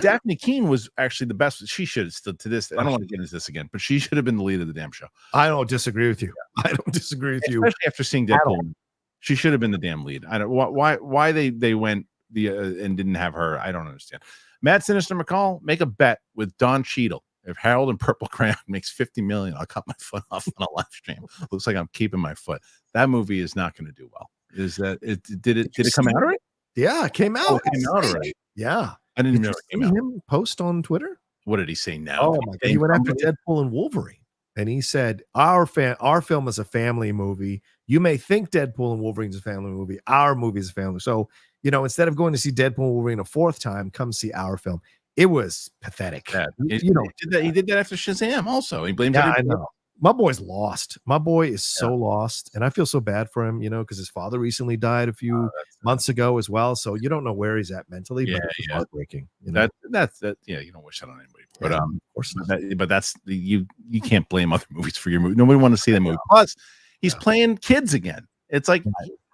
Daphne Keene was actually the best. She should have still to this. I don't want to get into this again, but she should have been the lead of the damn show. I don't disagree with you. I don't disagree with you. Especially after seeing Deadpool. She should have been the damn lead. I don't why they went and didn't have her. I don't understand. Matt Sinister McCall, make a bet with Don Cheadle. If Harold and Purple Crayon makes 50 million, I'll cut my foot off on a live stream. Looks like I'm keeping my foot. That movie is not going to do well. Is that it? Did it come out already? Yeah, it came out. Oh, it came out already. Yeah. I didn't Did know you it came see out. him post on Twitter? What did he say now? Oh my God. He went after Deadpool and Wolverine. And he said, our film is a family movie. You may think Deadpool and Wolverine is a family movie. Our movie is a family. So, you know, instead of going to see Deadpool and Wolverine a fourth time, come see our film. It was pathetic. Yeah. He did that after Shazam also. He blamed I know. My boy's lost. My boy is so lost. And I feel so bad for him, you know, because his father recently died a few months ago as well. So you don't know where he's at mentally, but it's heartbreaking. You know? That's you don't wish that on anybody. But of course not. But that's you can't blame other movies for your movie. Nobody want to see that movie. Plus, he's playing kids again. It's like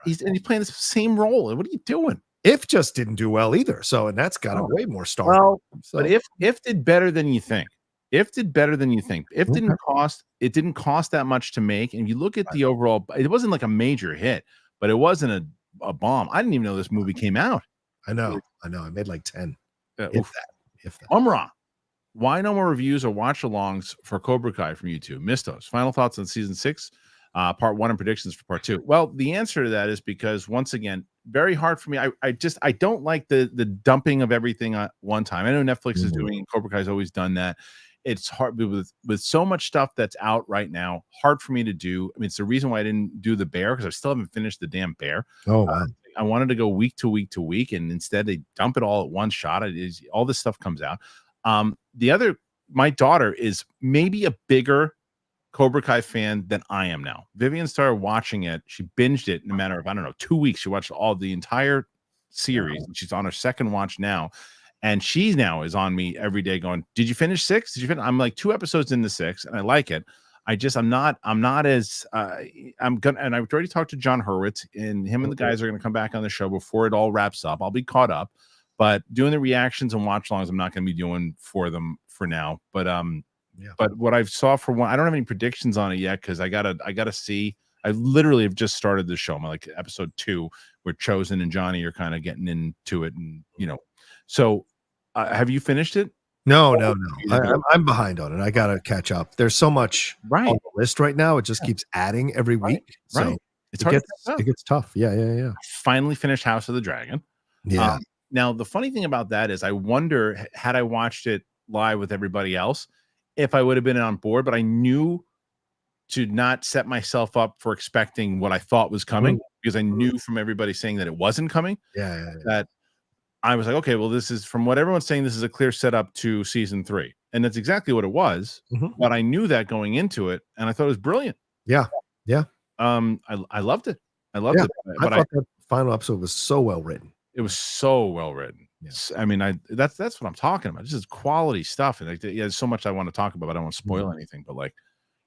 he's playing the same role. What are you doing? If just didn't do well either. So, and that's got a way more star. Well, but if did better than you think. If didn't cost that much to make. And you look at the overall, it wasn't like a major hit, but it wasn't a bomb. I didn't even know this movie came out. I know. I made like 10. If that. Umrah. Why no more reviews or watch-alongs for Cobra Kai from YouTube? Missed those. Final thoughts on season 6, part 1, and predictions for part 2. Well, the answer to that is because, once again, very hard for me. I don't like the dumping of everything at one time. I know Netflix is doing, Cobra Kai has always done that. It's hard with so much stuff that's out right now. Hard for me to do. I mean, it's the reason why I didn't do the Bear, because I still haven't finished the damn Bear. Oh, wow. I wanted to go week to week to week, and instead they dump it all at one shot. All this stuff comes out. My daughter is maybe a bigger Cobra Kai fan than I am now. Vivian started watching it. She binged it in a matter of, 2 weeks. She watched the entire series, and she's on her second watch now. And she now is on me every day going, did you finish 6? Did you finish? I'm like 2 episodes into 6, and I like it. I'm not as I'm gonna, and I've already talked to John Hurwitz, and him and the guys are going to come back on the show before it all wraps up. I'll be caught up, but doing the reactions and watch alongs, I'm not going to be doing for them for now. But but what I saw for one, I don't have any predictions on it yet, because I gotta see. I literally have just started the show. I'm like episode 2, where Chosen and Johnny are kind of getting into it, and so have you finished it? No. I'm behind on it. I gotta catch up. There's so much on the list right now. It just keeps adding every week. So it gets tough. Yeah. I finally finished House of the Dragon. Yeah. Now the funny thing about that is, I wonder, had I watched it live with everybody else, if I would have been on board. But I knew to not set myself up for expecting what I thought was coming, because I knew from everybody saying that it wasn't coming. That I was like, okay, well, this is, from what everyone's saying, this is a clear setup to season 3. And that's exactly what it was. But I knew that going into it, and I thought it was brilliant. Yeah. I loved it. I loved it. But I thought that final episode was so well written. It was so well written. I mean, that's what I'm talking about. This is quality stuff. And there's so much I want to talk about, but I don't want to spoil anything. But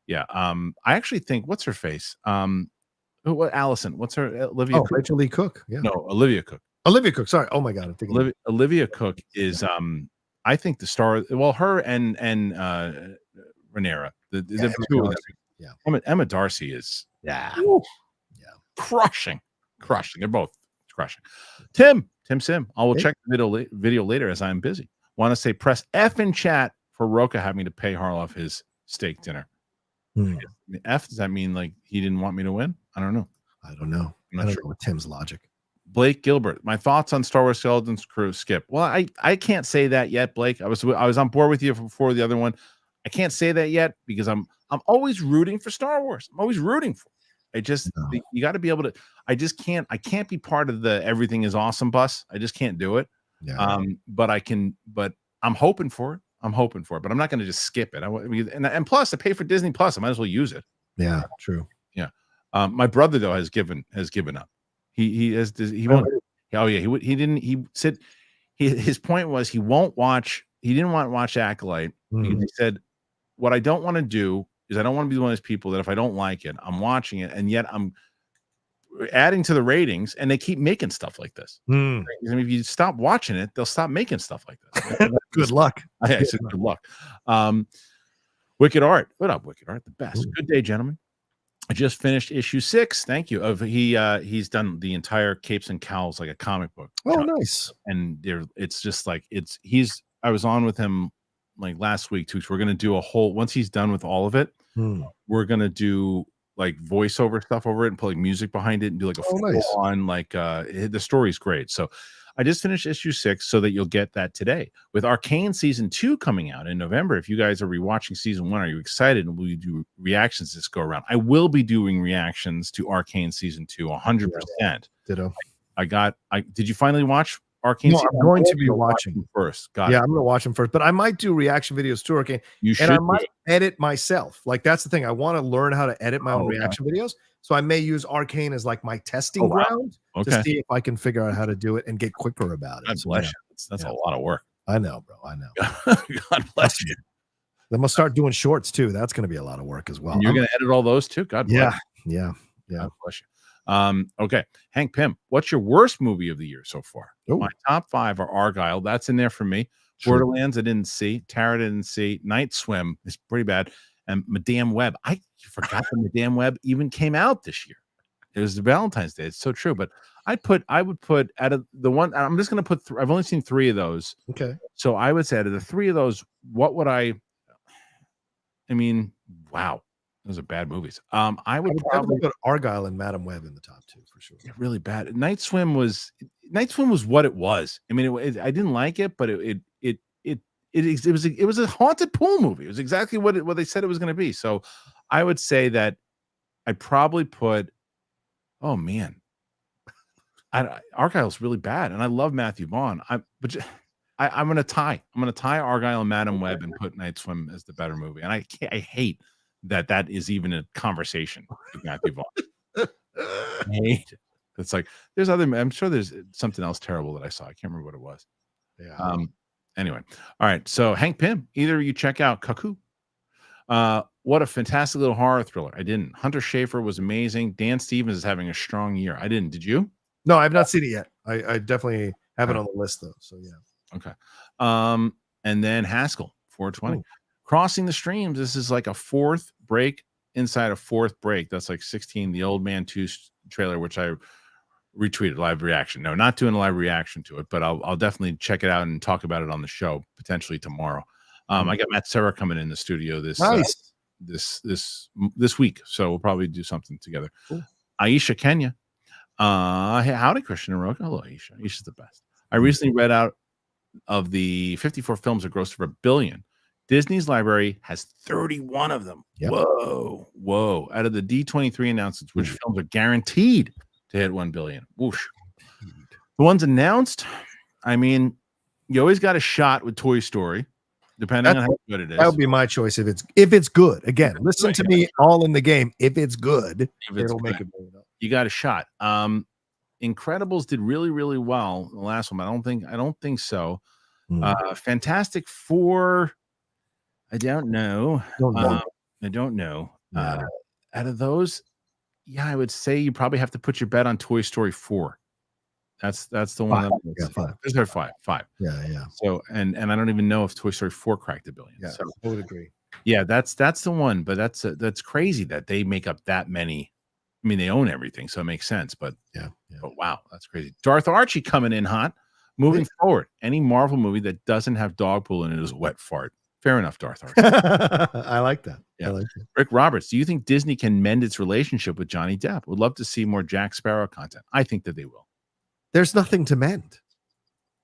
I actually think, what's her face? Allison, what's her, Olivia Cook? Rachel Lee Cook. Yeah. No, Olivia Cook. Olivia Cook. Sorry. Oh my God. I'm thinking Olivia Cook is I think the star. Well, her and Rhaenyra, the two of them. Yeah. Emma Darcy is crushing. They're both crushing. Tim Sim. I will check the video later, as I'm busy. Want to say press F in chat for Rocha having to pay Harloff his steak dinner. F, does that mean like he didn't want me to win? I don't know. I'm not sure what Tim's logic. Blake Gilbert, my thoughts on Star Wars Skeletons Crew. Skip. Well, I can't say that yet, Blake. I was on board with you before the other one. I can't say that yet, because I'm always rooting for Star Wars. I'm always rooting for. You got to be able to. I can't be part of the everything is awesome bus. I just can't do it. But I can. But I'm hoping for it. But I'm not going to just skip it. And plus, I pay for Disney Plus. I might as well use it. Yeah, true. Yeah. My brother though has given up. He has he won't. Oh yeah, he didn't. He said his point was he won't watch. He didn't want to watch Acolyte because he said, "What I don't want to do is I don't want to be one of those people that if I don't like it, I'm watching it, and yet I'm adding to the ratings, and they keep making stuff like this. I mean, if you stop watching it, they'll stop making stuff like this. Good luck. I said good luck. Wicked Art. What up, Wicked Art? The best. Good day, gentlemen. I just finished issue 6. Thank you. Of he's done the entire Capes and Cowls like a comic book. Oh, nice. And it's just like I was on with him like last week too. So we're gonna do a whole once he's done with all of it, we're gonna do like voiceover stuff over it and put like music behind it and do like a full on like the story's great. So I just finished issue 6 so that you'll get that today. With Arcane season 2 coming out in November. If you guys are rewatching season 1, are you excited? And will you do reactions this go around? I will be doing reactions to Arcane season 2 100%. Ditto. Did you finally watch Arcane? No, I'm going to be watching first. I'm going to watch them first, but I might do reaction videos to Arcane. You should. And I might edit myself. Like that's the thing. I want to learn how to edit my own reaction videos. So I may use Arcane as like my testing ground to see if I can figure out how to do it and get quicker about it. God bless you. That's a lot of work. I know, bro. I know. God bless you. Then we'll start doing shorts too. That's going to be a lot of work as well. And you're going to edit all those too? God bless you. Yeah. God bless you. Okay. Hank Pym, what's your worst movie of the year so far? My top 5 are Argyle. That's in there for me. Borderlands I didn't see. Tara didn't see. Night Swim is pretty bad. And Madame Web. I forgot that Madame Web even came out this year. It was Valentine's Day. It's so true. But I would put out of the one, I'm just going to put, I've only seen 3 of those. Okay. So I would say out of the 3 of those, what would I mean, wow. Those are bad movies. I would probably put Argyle and Madame Web in the top 2 for sure. Yeah, really bad. Night Swim was what it was. I mean, I didn't like it, but it was a haunted pool movie. It was exactly what they said it was going to be. So I would say that I'd probably put. Oh man, Argyle's really bad, and I love Matthew Vaughn. I'm going to tie. I'm going to tie Argyle and Madame Web and put Night Swim as the better movie. And I hate that is even a conversation with Matthew Vaughn. I hate it. It's like I'm sure there's something else terrible that I saw. I can't remember what it was. Yeah. Anyway, all right. So Hank Pym, either you check out Cuckoo. What a fantastic little horror thriller. I didn't. Hunter Schafer was amazing. Dan Stevens is having a strong year. I didn't. Did you? No, I've not seen it yet. I definitely have it on the list though. So yeah. Okay. And then Haskell 420. Crossing the Streams. This is like a 4th break inside a 4th break. That's like 16. The Old Man 2 trailer, which I retweeted live reaction. No, not doing a live reaction to it, but I'll definitely check it out and talk about it on the show potentially tomorrow. I got Matt Serra coming in the studio this week, so we'll probably do something together. Cool. Aisha Kenya, hey, howdy, Kristian and Rocha. Hello, Aisha. Aisha's the best. I recently read out of the 54 films that grossed over $1 billion. Disney's library has 31 of them. Yep. Whoa! Out of the D23 announcements, which films are guaranteed to hit 1 billion. Whoosh. The ones announced, I mean, you always got a shot with Toy Story, depending on how good it is. That would be my choice if it's good. Again, listen to me all in the game. If it's good, it'll make it. You got a shot. Incredibles did really, really well. The last one, I don't think so. Fantastic Four, I don't know. I don't know. Yeah. Out of those, yeah, I would say you probably have to put your bet on Toy Story 4. That's the one. 5. There's 5. Yeah. So and I don't even know if Toy Story 4 cracked $1 billion. Yeah, so, I would agree. Yeah, that's the one. But that's crazy that they make up that many. I mean, they own everything, so it makes sense. But but wow, that's crazy. Darth Archie coming in hot. Moving forward, any Marvel movie that doesn't have Dogpool in it is a wet fart. Fair enough, Darth Archie. I like that. Yeah. I like that. Rick Roberts, do you think Disney can mend its relationship with Johnny Depp? Would love to see more Jack Sparrow content. I think that they will. There's nothing to mend.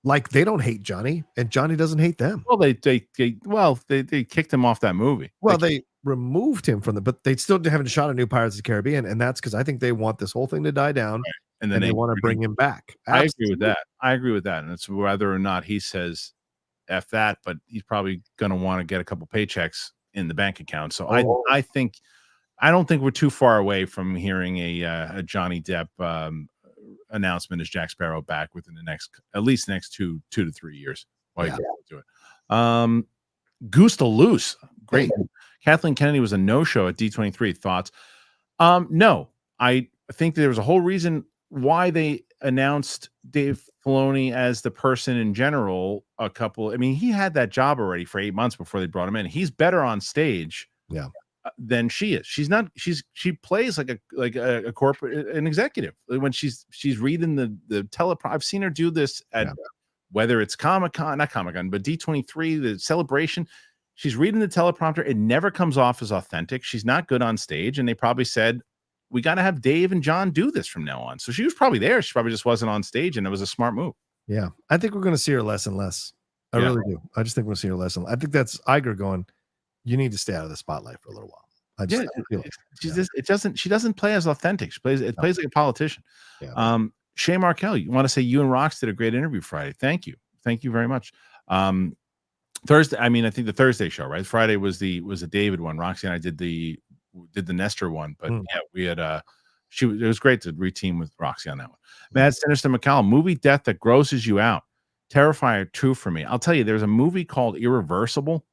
Like they don't hate Johnny, and Johnny doesn't hate them. Well, they kicked him off that movie. Well, they removed him from but they still haven't shot a new Pirates of the Caribbean, and that's because I think they want this whole thing to die down, right. And then they want to bring him back. Absolutely. I agree with that, and it's whether or not he says F that, but he's probably going to want to get a couple paychecks in the bank account. So I think I don't think we're too far away from hearing a Johnny Depp announcement as Jack Sparrow back within at least the next two to 3 years. While you do it. Goose to Loose. Great. Hey. Kathleen Kennedy was a no-show at D23. Thoughts? No, I think there was a whole reason why they announced Dave Filoni as the person in general. I mean, he had that job already for 8 months before they brought him in. He's better on stage than she is. She plays like a corporate, an executive when she's reading the teleprompter. I've seen her do this at whether it's not Comic-Con, but D23, the celebration. She's reading the teleprompter. It never comes off as authentic. She's not good on stage. And they probably said, we got to have Dave and John do this from now on. So she was probably there. She probably just wasn't on stage, and it was a smart move. Yeah. I think we're going to see her less and less. I really do. I just think we'll see her less and less. I think that's Iger going, you need to stay out of the spotlight for a little while. She doesn't play as authentic. She plays like a politician. Yeah. Shay Markel, you want to say you and Rox did a great interview Friday. Thank you very much. Thursday, I think the Thursday show, right? Friday was the David one. Roxy and I did the Nestor one, but we had it was great to reteam with Roxy on that one. Mad Sinister McCall, movie death that grosses you out. Terrifier 2 for me. I'll tell you, there's a movie called Irreversible.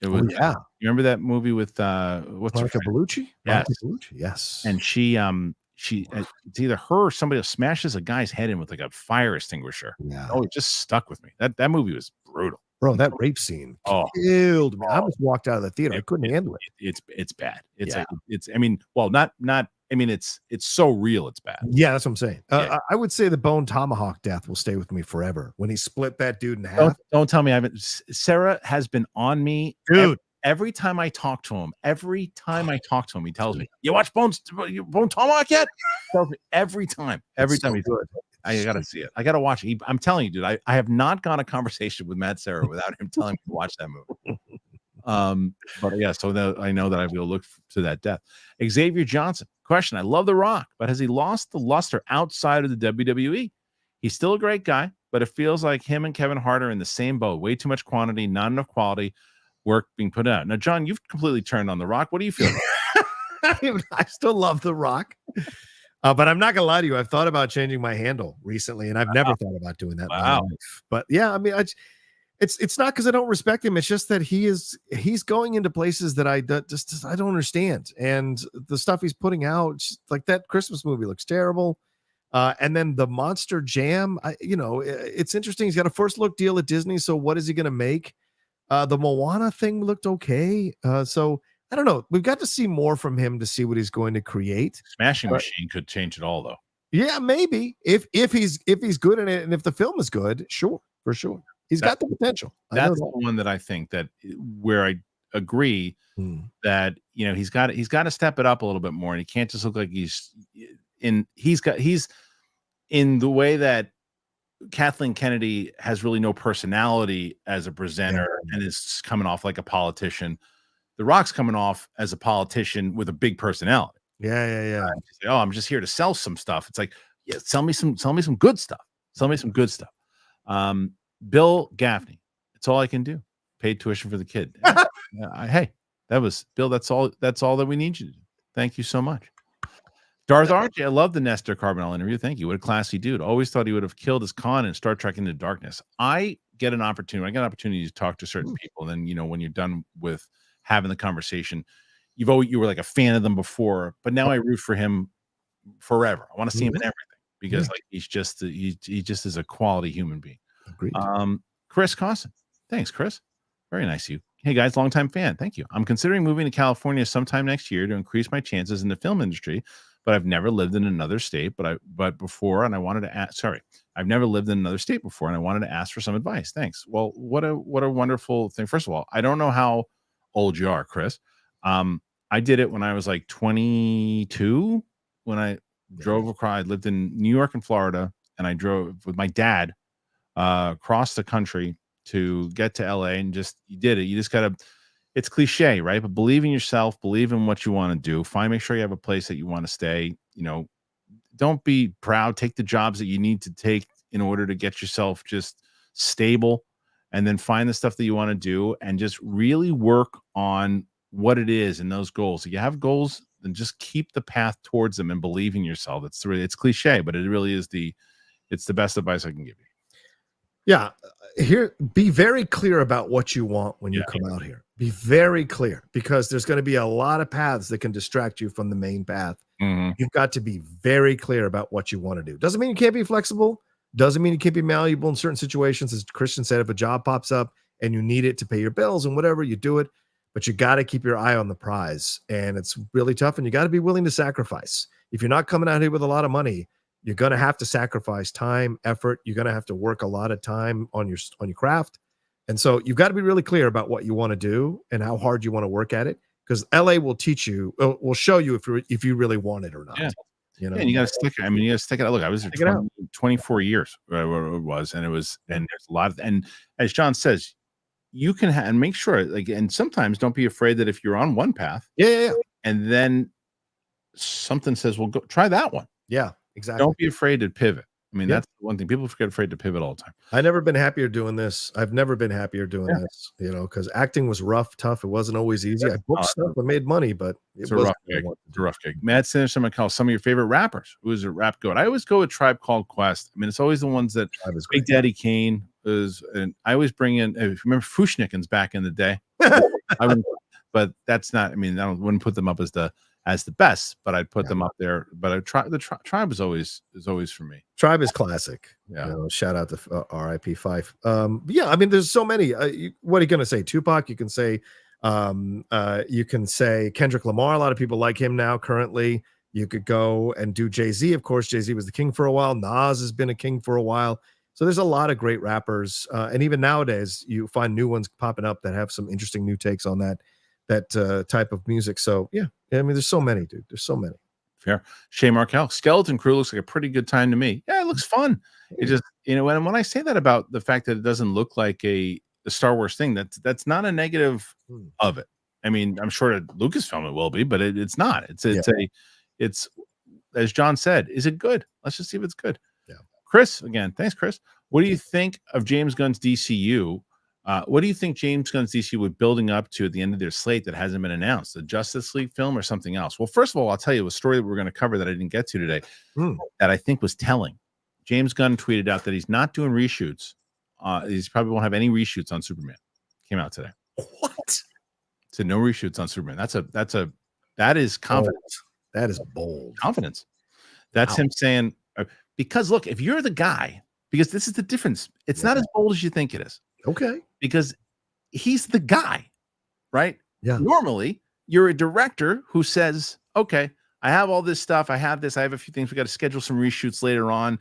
It was you remember that movie with what's Monica Bellucci? Yes. Yes. And she it's either her or somebody else smashes a guy's head in with like a fire extinguisher. Yeah. Oh, it just stuck with me. That movie was brutal. Bro, that rape scene killed me. I almost walked out of the theater. I couldn't handle it. It's bad. It's so real. It's bad. Yeah, that's what I'm saying. I would say the Bone Tomahawk death will stay with me forever. When he split that dude in half. Don't tell me I haven't. Sarah has been on me, dude. Every time I talk to him, he tells me, "You watch Bone Tomahawk yet?" Every time he's good. I gotta see it. I gotta watch it. I'm telling you, dude. I have not gone a conversation with Matt Sarah without him telling me to watch that movie. But yeah, so I know that I will look to that death. Xavier Johnson, question: I love The Rock, but has he lost the luster outside of the WWE? He's still a great guy, but it feels like him and Kevin Hart are in the same boat. Way too much quantity, not enough quality work being put out. Now, John, you've completely turned on The Rock. What do you feel? I still love The Rock. But I'm not gonna lie to you. I've thought about changing my handle recently, and I've never thought about doing that. In my life. But yeah, it's not because I don't respect him. It's just that he's going into places that I don't understand, and the stuff he's putting out, like that Christmas movie, looks terrible. And then the Monster Jam, it's interesting. He's got a first look deal at Disney, so what is he gonna make? The Moana thing looked okay. So I don't know. We've got to see more from him to see what he's going to create. Smashing Machine could change it all, though. Yeah, maybe if he's good in it, and if the film is good, sure, for sure, he's got the potential. That's the one that I think where I agree that he's got to step it up a little bit more, and he can't just look like he's in the way that Kathleen Kennedy has really no personality as a presenter and is coming off like a politician. The Rock's coming off as a politician with a big personality. Yeah. Say, I'm just here to sell some stuff. It's like, yeah, sell me some good stuff. Sell me some good stuff. Bill Gaffney. It's all I can do. Paid tuition for the kid. Hey, that was Bill. That's all that we need you to do. Thank you so much. Darth Archie, I love the Nestor Carbonell interview. Thank you. What a classy dude. Always thought he would have killed his con in Star Trek Into Darkness. I get an opportunity to talk to certain people. And then, when you're done with having the conversation, you were like a fan of them before, but now I root for him forever. I want to see him in everything because he just is a quality human being. Agreed. Chris Costin. Thanks, Chris. Very nice of you. Hey guys, longtime fan. Thank you. I'm considering moving to California sometime next year to increase my chances in the film industry, but I've never lived in another state. I've never lived in another state before, and I wanted to ask for some advice. Thanks. Well, what a wonderful thing. First of all, I don't know how old you are, Chris. I did it when I was like 22. When I drove across, I lived in New York and Florida, and I drove with my dad across the country to get to LA, and you did it. You just gotta. It's cliche, right? But believe in yourself, believe in what you want to do. Make sure you have a place that you want to stay. Don't be proud. Take the jobs that you need to take in order to get yourself just stable, and then find the stuff that you want to do, and just really work on what it is and those goals. If you have goals then just keep the path towards them and believe in yourself. It's cliche, but it really is it's the best advice I can give you. Yeah. Be very clear about what you want when you come out here. Be very clear, because there's going to be a lot of paths that can distract you from the main path. You've got to be very clear about what you want to do. Doesn't mean you can't be flexible. Doesn't mean you can't be malleable in certain situations. As Kristian said, if a job pops up and you need it to pay your bills and whatever, you do it. But you got to keep your eye on the prize. And it's really tough. And you got to be willing to sacrifice. If you're not coming out here with a lot of money, you're going to have to sacrifice time, effort. You're going to have to work a lot of time on your craft. And so you've got to be really clear about what you want to do and how hard you want to work at it, because LA will teach you, will show you if you really want it or not. Yeah. You know, and you got to stick it. I mean, you got to stick it out. Look, I was there 24 years, whatever it was, and there's a lot of, and as John says, you can and make sure, like, and sometimes don't be afraid that if you're on one path, and then something says, well, go try that one. Yeah, exactly. Don't be afraid to pivot. I mean, that's one thing. People get afraid to pivot all the time. I've never been happier doing this. I've never been happier doing this, you know, because acting was rough, tough. It wasn't always easy. I booked stuff, I made money, but it's a rough gig. It's a rough gig. Matt Sinister, I'm call some of your favorite rappers. Who's a rap goat? I always go with Tribe Called Quest. I mean, it's always the ones that Big Daddy Kane is, and I always bring in. If you remember Fushnikins back in the day, but that's not. I mean, wouldn't put them up as the best, but I'd put them up there. But the Tribe is always for me. Tribe is classic. Yeah. You know, shout out to R.I.P. Fife. Yeah, I mean, there's so many. What are you going to say? Tupac. You can say Kendrick Lamar. A lot of people like him now. Currently, you could go and do Jay-Z. Of course, Jay-Z was the king for a while. Nas has been a king for a while. So there's a lot of great rappers, and even nowadays, you find new ones popping up that have some interesting new takes on that type of music. So yeah, I mean, there's so many, dude. There's so many. Fair. Shay Markel, Skeleton Crew looks like a pretty good time to me. Yeah, it looks fun. It just, you know, and when I say that about the fact that it doesn't look like a Star Wars thing, that's not a negative of it. I mean, I'm sure at Lucasfilm it will be, but it's not. It's as John said, is it good? Let's just see if it's good. Yeah. Chris, again, thanks, Chris. What do you think of James Gunn's DCU? What do you think James Gunn's DC would building up to at the end of their slate that hasn't been announced? The Justice League film or something else? Well, first of all, I'll tell you a story that we're going to cover that I didn't get to today that I think was telling. James Gunn tweeted out that he's not doing reshoots. He's probably won't have any reshoots on Superman. Came out today. What? So no reshoots on Superman. That is confidence. That is bold confidence. That's him saying, because look, if you're the guy, because this is the difference. It's not as bold as you think it is. Okay. Because he's the guy, right? Yeah. Normally, you're a director who says, okay, I have all this stuff. I have this. I have a few things. We got to schedule some reshoots later on.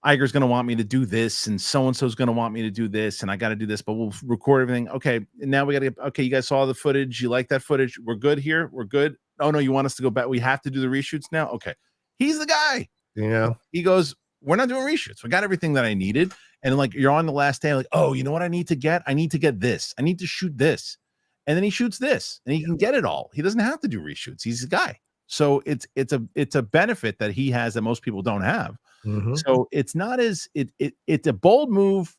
Iger's going to want me to do this, and so-and-so is going to want me to do this, and I got to do this, but we'll record everything. Okay, now we got to get, okay, you guys saw the footage. You like that footage? We're good here? We're good? Oh, no, you want us to go back? We have to do the reshoots now? Okay. He's the guy. Yeah. He goes, we're not doing reshoots. We got everything that I needed. And like, you're on the last day, like, oh, you know what I need to get? I need to get this. I need to shoot this. And then he shoots this and he can get it all. He doesn't have to do reshoots. He's a guy. So it's a benefit that he has that most people don't have. Mm-hmm. So it's not as it's a bold move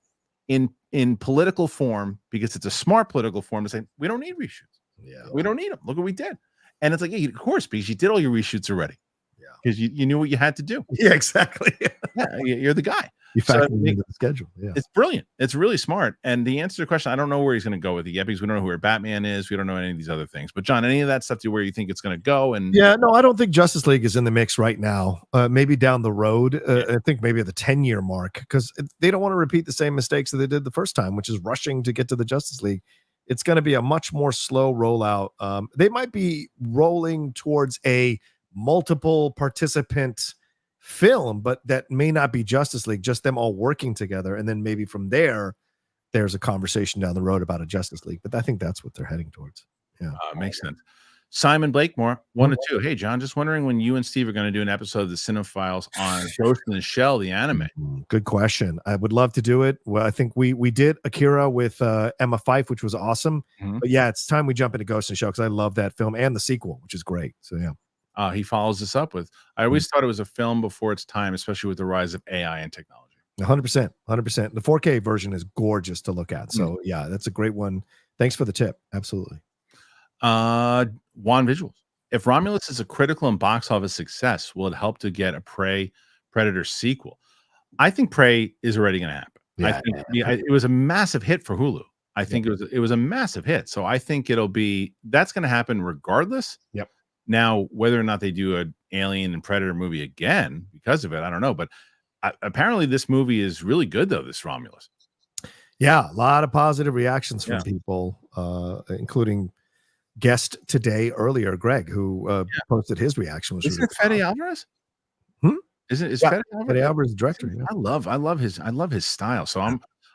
in political form, because it's a smart political form to say, we don't need reshoots. Yeah. We don't need them. Look what we did. And it's like, yeah, of course, because you did all your reshoots already. Yeah. Because you knew what you had to do. Yeah, exactly. Yeah, you're the guy. You factor into the schedule. Yeah. It's brilliant. It's really smart. And the answer to the question, I don't know where he's going to go with it yet, because we don't know who Batman is. We don't know any of these other things. But John, any of that stuff to where you think it's going to go? And yeah, no, I don't think Justice League is in the mix right now. Maybe down the road. I think maybe at the 10-year mark, because they don't want to repeat the same mistakes that they did the first time, which is rushing to get to the Justice League. It's going to be a much more slow rollout. They might be rolling towards a multiple participant film, but that may not be Justice League, just them all working together. And then maybe from there's a conversation down the road about a Justice League. But I think that's what they're heading towards. Yeah. Makes sense. Simon Blakemore, 1 to 2. Hey, John, just wondering when you and Steve are going to do an episode of the Cinephiles on Ghost in the Shell, the anime. Good question. I would love to do it. Well, I think we did Akira with Emma Fyffe, which was awesome. Mm-hmm. But yeah, it's time we jump into Ghost in the Shell, because I love that film and the sequel, which is great. So yeah. He follows this up with, I always thought it was a film before its time, especially with the rise of AI and technology. 100%. The 4K version is gorgeous to look at. So yeah, that's a great one. Thanks for the tip. Absolutely. Juan Visuals. If Romulus is a critical and box office success, will it help to get a Prey Predator sequel? I think Prey is already going to happen. I Yeah. think it was a massive hit for Hulu. I think it was a massive hit. So I think that's going to happen regardless. Yep. Now, whether or not they do an Alien and Predator movie again because of it, I don't know. But apparently, this movie is really good, though. This Romulus. Yeah, a lot of positive reactions from people, including guest today earlier, Greg, who posted his reaction. Isn't it Fede Alvarez? Is Yeah, Fede Fede Alvarez the director? Yeah. I love his style. So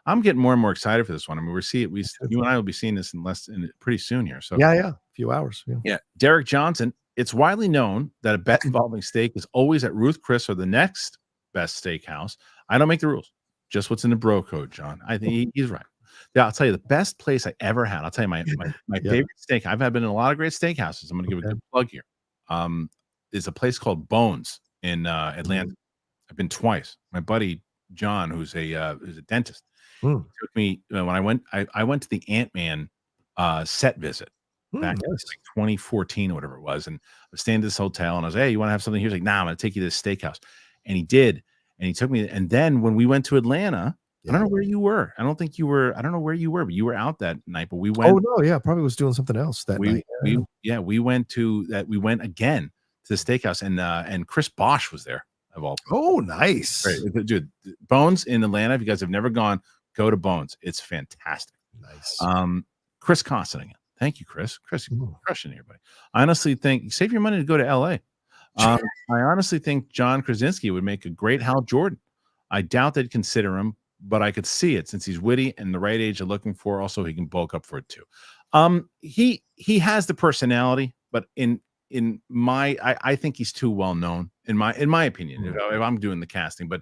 I'm getting more and more excited for this one. I mean, you and I will be seeing this pretty soon here. So a few hours. Yeah. Derek Johnson. It's widely known that a bet involving steak is always at Ruth Chris or the next best steakhouse. I don't make the rules. Just what's in the bro code, John. I think he's right. Yeah, I'll tell you the best place I ever had. I'll tell you my favorite steak. I've been in a lot of great steakhouses. I'm going to give a good plug here. Is a place called Bones in Atlanta. I've been twice. My buddy John, who's a dentist, took me when I went. I went to the Ant-Man set visit back in like 2014 or whatever it was, and I was staying at this hotel, and I was, hey, you want to have something? He was like, nah, I'm going to take you to this steakhouse, and he did, and he took me. And then when we went to Atlanta, I don't know where you were. I don't think you were. I don't know where you were, but you were out that night. But we went. Oh no, yeah, probably was doing something else that night. We went to that. We went again to the steakhouse, and Chris Bosch was there. Of all. Oh, nice. Right. Dude, Bones in Atlanta. If you guys have never gone, go to Bones. It's fantastic. Nice. Chris Costin again. Thank you, Chris. Chris, you're crushing here, buddy. I honestly think save your money to go to LA. I honestly think John Krasinski would make a great Hal Jordan. I doubt they'd consider him, but I could see it since he's witty and the right age they're looking for. Also, he can bulk up for it too. He has the personality, but I think he's too well known in my opinion. If I'm doing the casting, but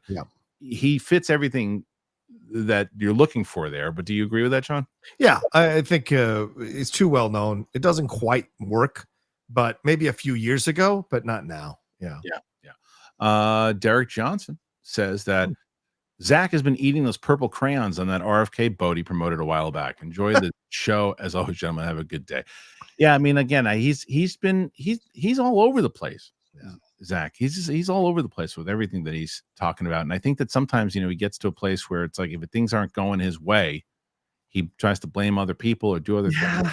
he fits everything that you're looking for there. But do you agree with that, Sean? Yeah, I think it's too well known. It doesn't quite work, but maybe a few years ago, but not now. Yeah. Derek Johnson says that Zach has been eating those purple crayons on that RFK boat he promoted a while back. Enjoy the show as always, gentlemen. Have a good day. Yeah, I mean, again, he's all over the place. Yeah. Zach, he's all over the place with everything that he's talking about, and I think that sometimes he gets to a place where it's like if things aren't going his way, he tries to blame other people or do other things.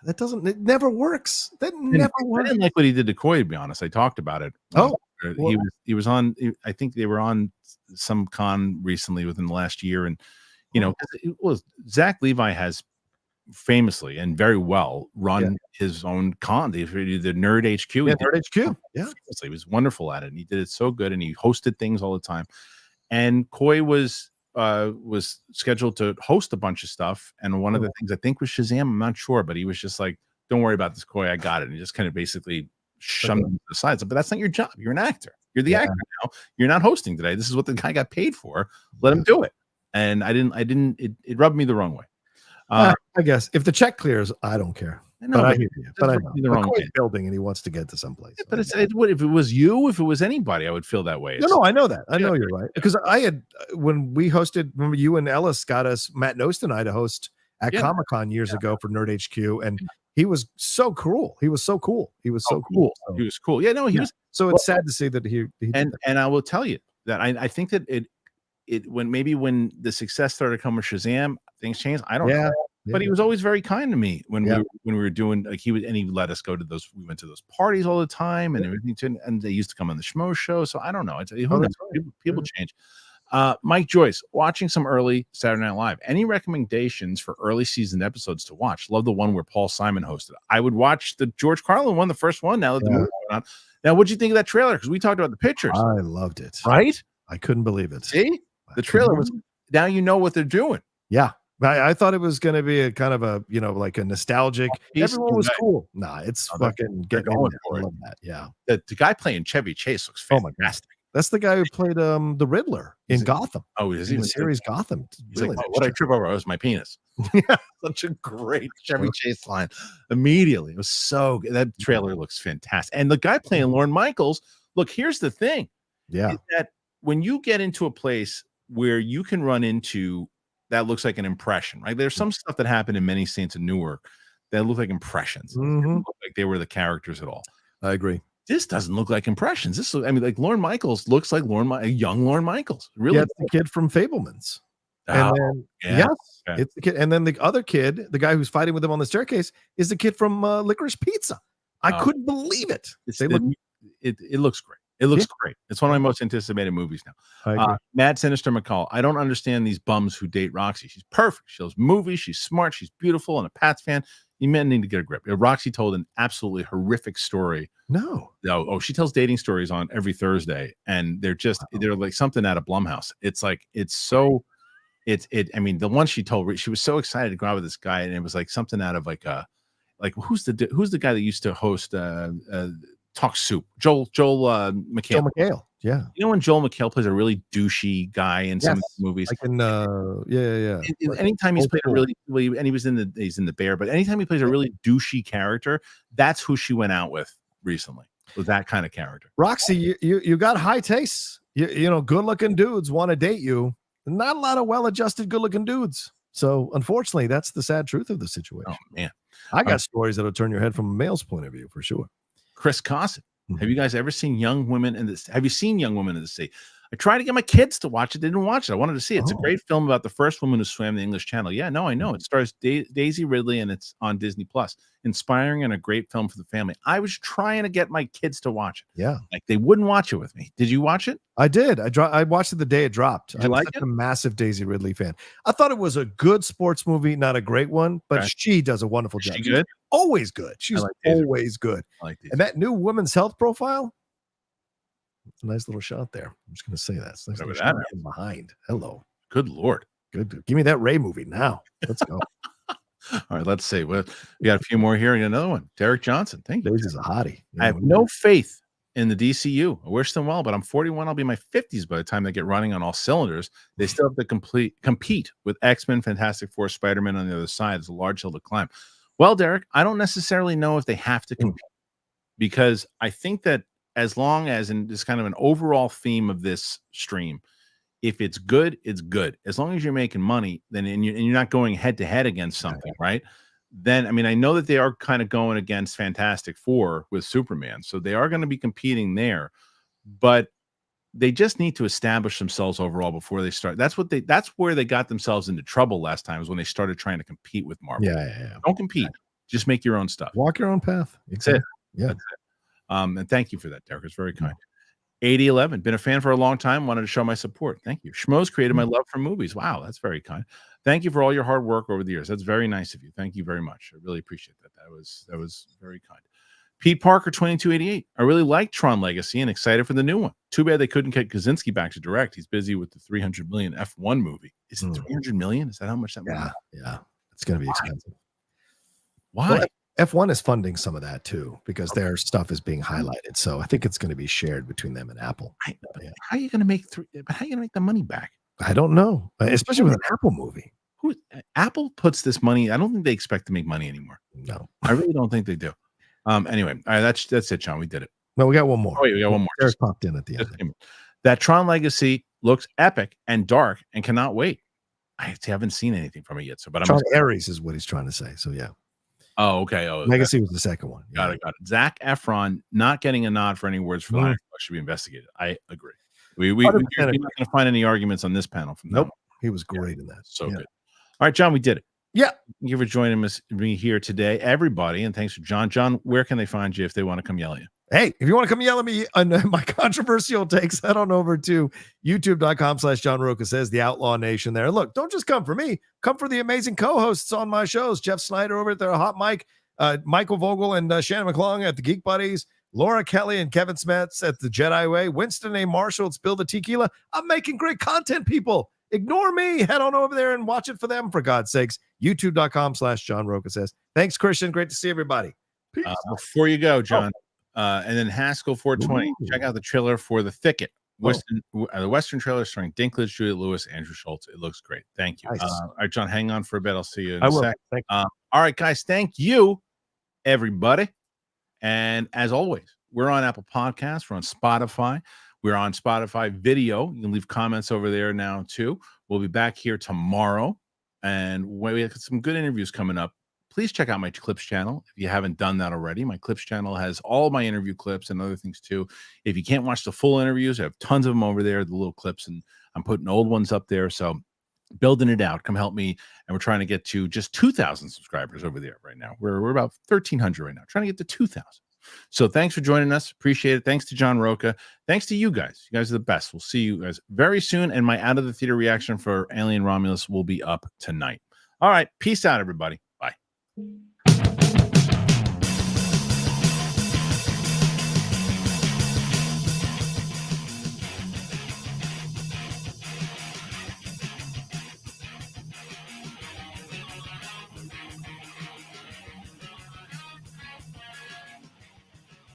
It never works. That never works. I didn't like what he did to Coy, to be honest. I talked about it. He was on. I think they were on some con recently within the last year, and Zach Levi has famously and very well run his own con, the Nerd HQ. Nerd HQ. Yeah, he was wonderful at it, and he did it so good, and he hosted things all the time. And Coy was scheduled to host a bunch of stuff, and one of the things I think was Shazam. I'm not sure, but he was just like, "Don't worry about this, Coy. I got it." And he just kind of basically shunned him to the side. But that's not your job. You're an actor. You're the actor now. You're not hosting today. This is what the guy got paid for. Let him do it. And I didn't. It rubbed me the wrong way. I guess if the check clears, I don't care. But I hear you. But I know the wrong way. Building, and he wants to get to someplace. But if it was you, if it was anybody, I would feel that way. No, I know that. I know you're right. Because I had when we hosted. Remember, you and Ellis got us Matt Nost and I to host at Comic-Con years ago for Nerd HQ, and he was so cool. He was so cool. He was so cool. He was cool. Yeah, no, he was. So it's sad to see that he and I will tell you that I think that when the success started coming with Shazam, things changed. I don't know. But he was always very kind to me when we were doing he let us go to those. We went to those parties all the time and everything. And they used to come on the Schmo show. So I don't know. People change. Mike Joyce, watching some early Saturday Night Live. Any recommendations for early season episodes to watch? Love the one where Paul Simon hosted. I would watch the George Carlin one, the first one. Now that the movie went on. Now, what'd you think of that trailer? Because we talked about the pictures. I loved it. Right? I couldn't believe it. See, the trailer was. Now you know what they're doing. Yeah. I thought it was going to be a kind of a, like a nostalgic. Everyone was cool. Nah, it's fucking get going for it. That. Yeah. The guy playing Chevy Chase looks fantastic. That's the guy who played the Riddler in Gotham. Oh, is he in the series Gotham? He's really like, what I trip over? It was my penis. Yeah, such a great Chevy Chase line. Immediately, it was so good. That trailer looks fantastic. And the guy playing Lorne Michaels. Look, here's the thing. Yeah, is that when you get into a place where you can run into that looks like an impression, right? There's some stuff that happened in Many Saints of Newark that look like impressions. They look like they were the characters at all. I agree. This doesn't look like Impressions. This, I mean, like Lorne Michaels looks like a young Lorne Michaels. Really, Yeah, it's the kid from Fablemans. And Oh, then yeah. yes, Okay. it's the kid. And then the other kid, the guy who's fighting with him on the staircase, is the kid from Licorice Pizza. I couldn't believe it. It looks great. It looks great. It's one of my most anticipated movies now. I agree. Mad Sinister McCall. I don't understand these bums who date Roxy. She's perfect. She loves movies. She's smart. She's beautiful and a Pats fan. You men need to get a grip. Roxy told an absolutely horrific story. No. Oh, she tells dating stories on every Thursday, and they're like something out of Blumhouse. It's like I mean, the one she told, she was so excited to go out with this guy, and it was like something out of like who's the guy that used to host Talk Soup? Joel McHale. Joel McHale. Yeah. You know when Joel McHale plays a really douchey guy in some of the movies? Like in yeah. Anytime he's played a really and he's in the Bear, but anytime he plays a really douchey character, that's who she went out with recently. Was that kind of character. Roxy, you got high tastes. You know, good looking dudes want to date you. Not a lot of well-adjusted, good-looking dudes. So, unfortunately, that's the sad truth of the situation. Oh man, I got stories that'll turn your head from a male's point of view for sure. Chris Cossin. Have you guys ever seen Young Women in the? Have you seen Young Women in the Sea? I tried to get my kids to watch it. They didn't watch it. I wanted to see it. It's a great film about the first woman who swam the English Channel. Yeah, no, I know. It stars Daisy Ridley, and it's on Disney Plus. Inspiring and a great film for the family. I was trying to get my kids to watch it. Yeah, like they wouldn't watch it with me. Did you watch it? I did. I watched it the day it dropped. Did you like such it? a massive Daisy Ridley fan. I thought it was a good sports movie, not a great one, but she does a wonderful job. She good? Always good. She's always good. I like these. And that new women's health profile. It's a nice little shot there. I'm just going to say that. It's a nice little shot from behind. Hello. Good Lord. Good. Give me that Ray movie now. Let's go. All right, let's see. Well, we got a few more here and another one. Derek Johnson. Thank you. Daisy's a hottie. I have no faith in the DCU. I wish them well, but I'm 41. I'll be in my 50s by the time they get running on all cylinders. They still have to compete with X-Men, Fantastic Four, Spider-Man on the other side. It's a large hill to climb. Well, Derek, I don't necessarily know if they have to compete because I think that as long as, and this kind of an overall theme of this stream, if it's good, it's good. As long as you're making money, then and you're not going head to head against something, right? Then, I mean, I know that they are kind of going against Fantastic Four with Superman, so they are going to be competing there, but they just need to establish themselves overall before they start. That's where they got themselves into trouble last time, is when they started trying to compete with Marvel. Yeah. Don't compete. Just make your own stuff. Walk your own path. Exactly. Yeah. That's it. And thank you for that, Derek. It's very kind. 8011, been a fan for a long time. Wanted to show my support. Thank you. Schmoes created my love for movies. Wow, that's very kind. Thank you for all your hard work over the years. That's very nice of you. Thank you very much. I really appreciate that. That was very kind. Pete Parker, 2288. I really like Tron Legacy and excited for the new one. Too bad they couldn't get Kaczynski back to direct. He's busy with the 300 million F1 movie. Is it 300 million? Is that how much that movie? Yeah. It's going to be expensive. Why? Well, F1 is funding some of that too, because their stuff is being highlighted. So I think it's going to be shared between them and Apple. How are you going to make the money back? I don't know, especially with an Apple movie. Apple puts this money. I don't think they expect to make money anymore. No, I really don't think they do. Anyway, all right, that's it, John. We did it. No, we got one more. Oh, wait, we got one more. Eric popped in at the end. That Tron Legacy looks epic and dark and cannot wait. I haven't seen anything from it yet. So, but Tron Ares is what he's trying to say. So yeah. Oh, okay. Oh, Legacy was the second one. Got it. Zac Efron not getting a nod for any words for that should be investigated. I agree. You're not going to find any arguments on this panel from Nope. He was great in that. So good. All right, John, we did it. Yeah. Thank you for joining me here today, everybody. And thanks for John. John, where can they find you if they want to come yell at you? Hey, if you want to come yell at me on my controversial takes, head on over to youtube.com/John Rocha Says, the Outlaw Nation there. Look, don't just come for me. Come for the amazing co-hosts on my shows. Jeff Snyder over at their Hot Mic, Michael Vogel and Shannon McClung at the Geek Buddies, Laura Kelly and Kevin Smets at the Jedi Way, Winston A. Marshall at Spill the Tequila. I'm making great content, people. Ignore me. Head on over there and watch it for them, for God's sakes. youtube.com/John Rocha Says. Thanks, Kristian. Great to see everybody. Peace. Before you go, John, and then Haskell 420. Check out the trailer for The Thicket. The Western trailer starring Dinklage, Juliette Lewis, Andrew Schultz. It looks great. Thank you. Nice. All right, John, hang on for a bit. I'll see you in a sec. All right, guys. Thank you, everybody. And as always, we're on Apple Podcasts. We're on Spotify. We're on Spotify video. You can leave comments over there now, too. We'll be back here tomorrow. And we have some good interviews coming up. please check out my Clips channel if you haven't done that already. My Clips channel has all my interview clips and other things too. If you can't watch the full interviews, I have tons of them over there, the little clips, and I'm putting old ones up there. So building it out. Come help me. And we're trying to get to just 2,000 subscribers over there right now. We're about 1,300 right now, trying to get to 2,000. So thanks for joining us. Appreciate it. Thanks to John Rocha. Thanks to you guys. You guys are the best. We'll see you guys very soon. And my out of the theater reaction for Alien Romulus will be up tonight. All right. Peace out, everybody. Bye.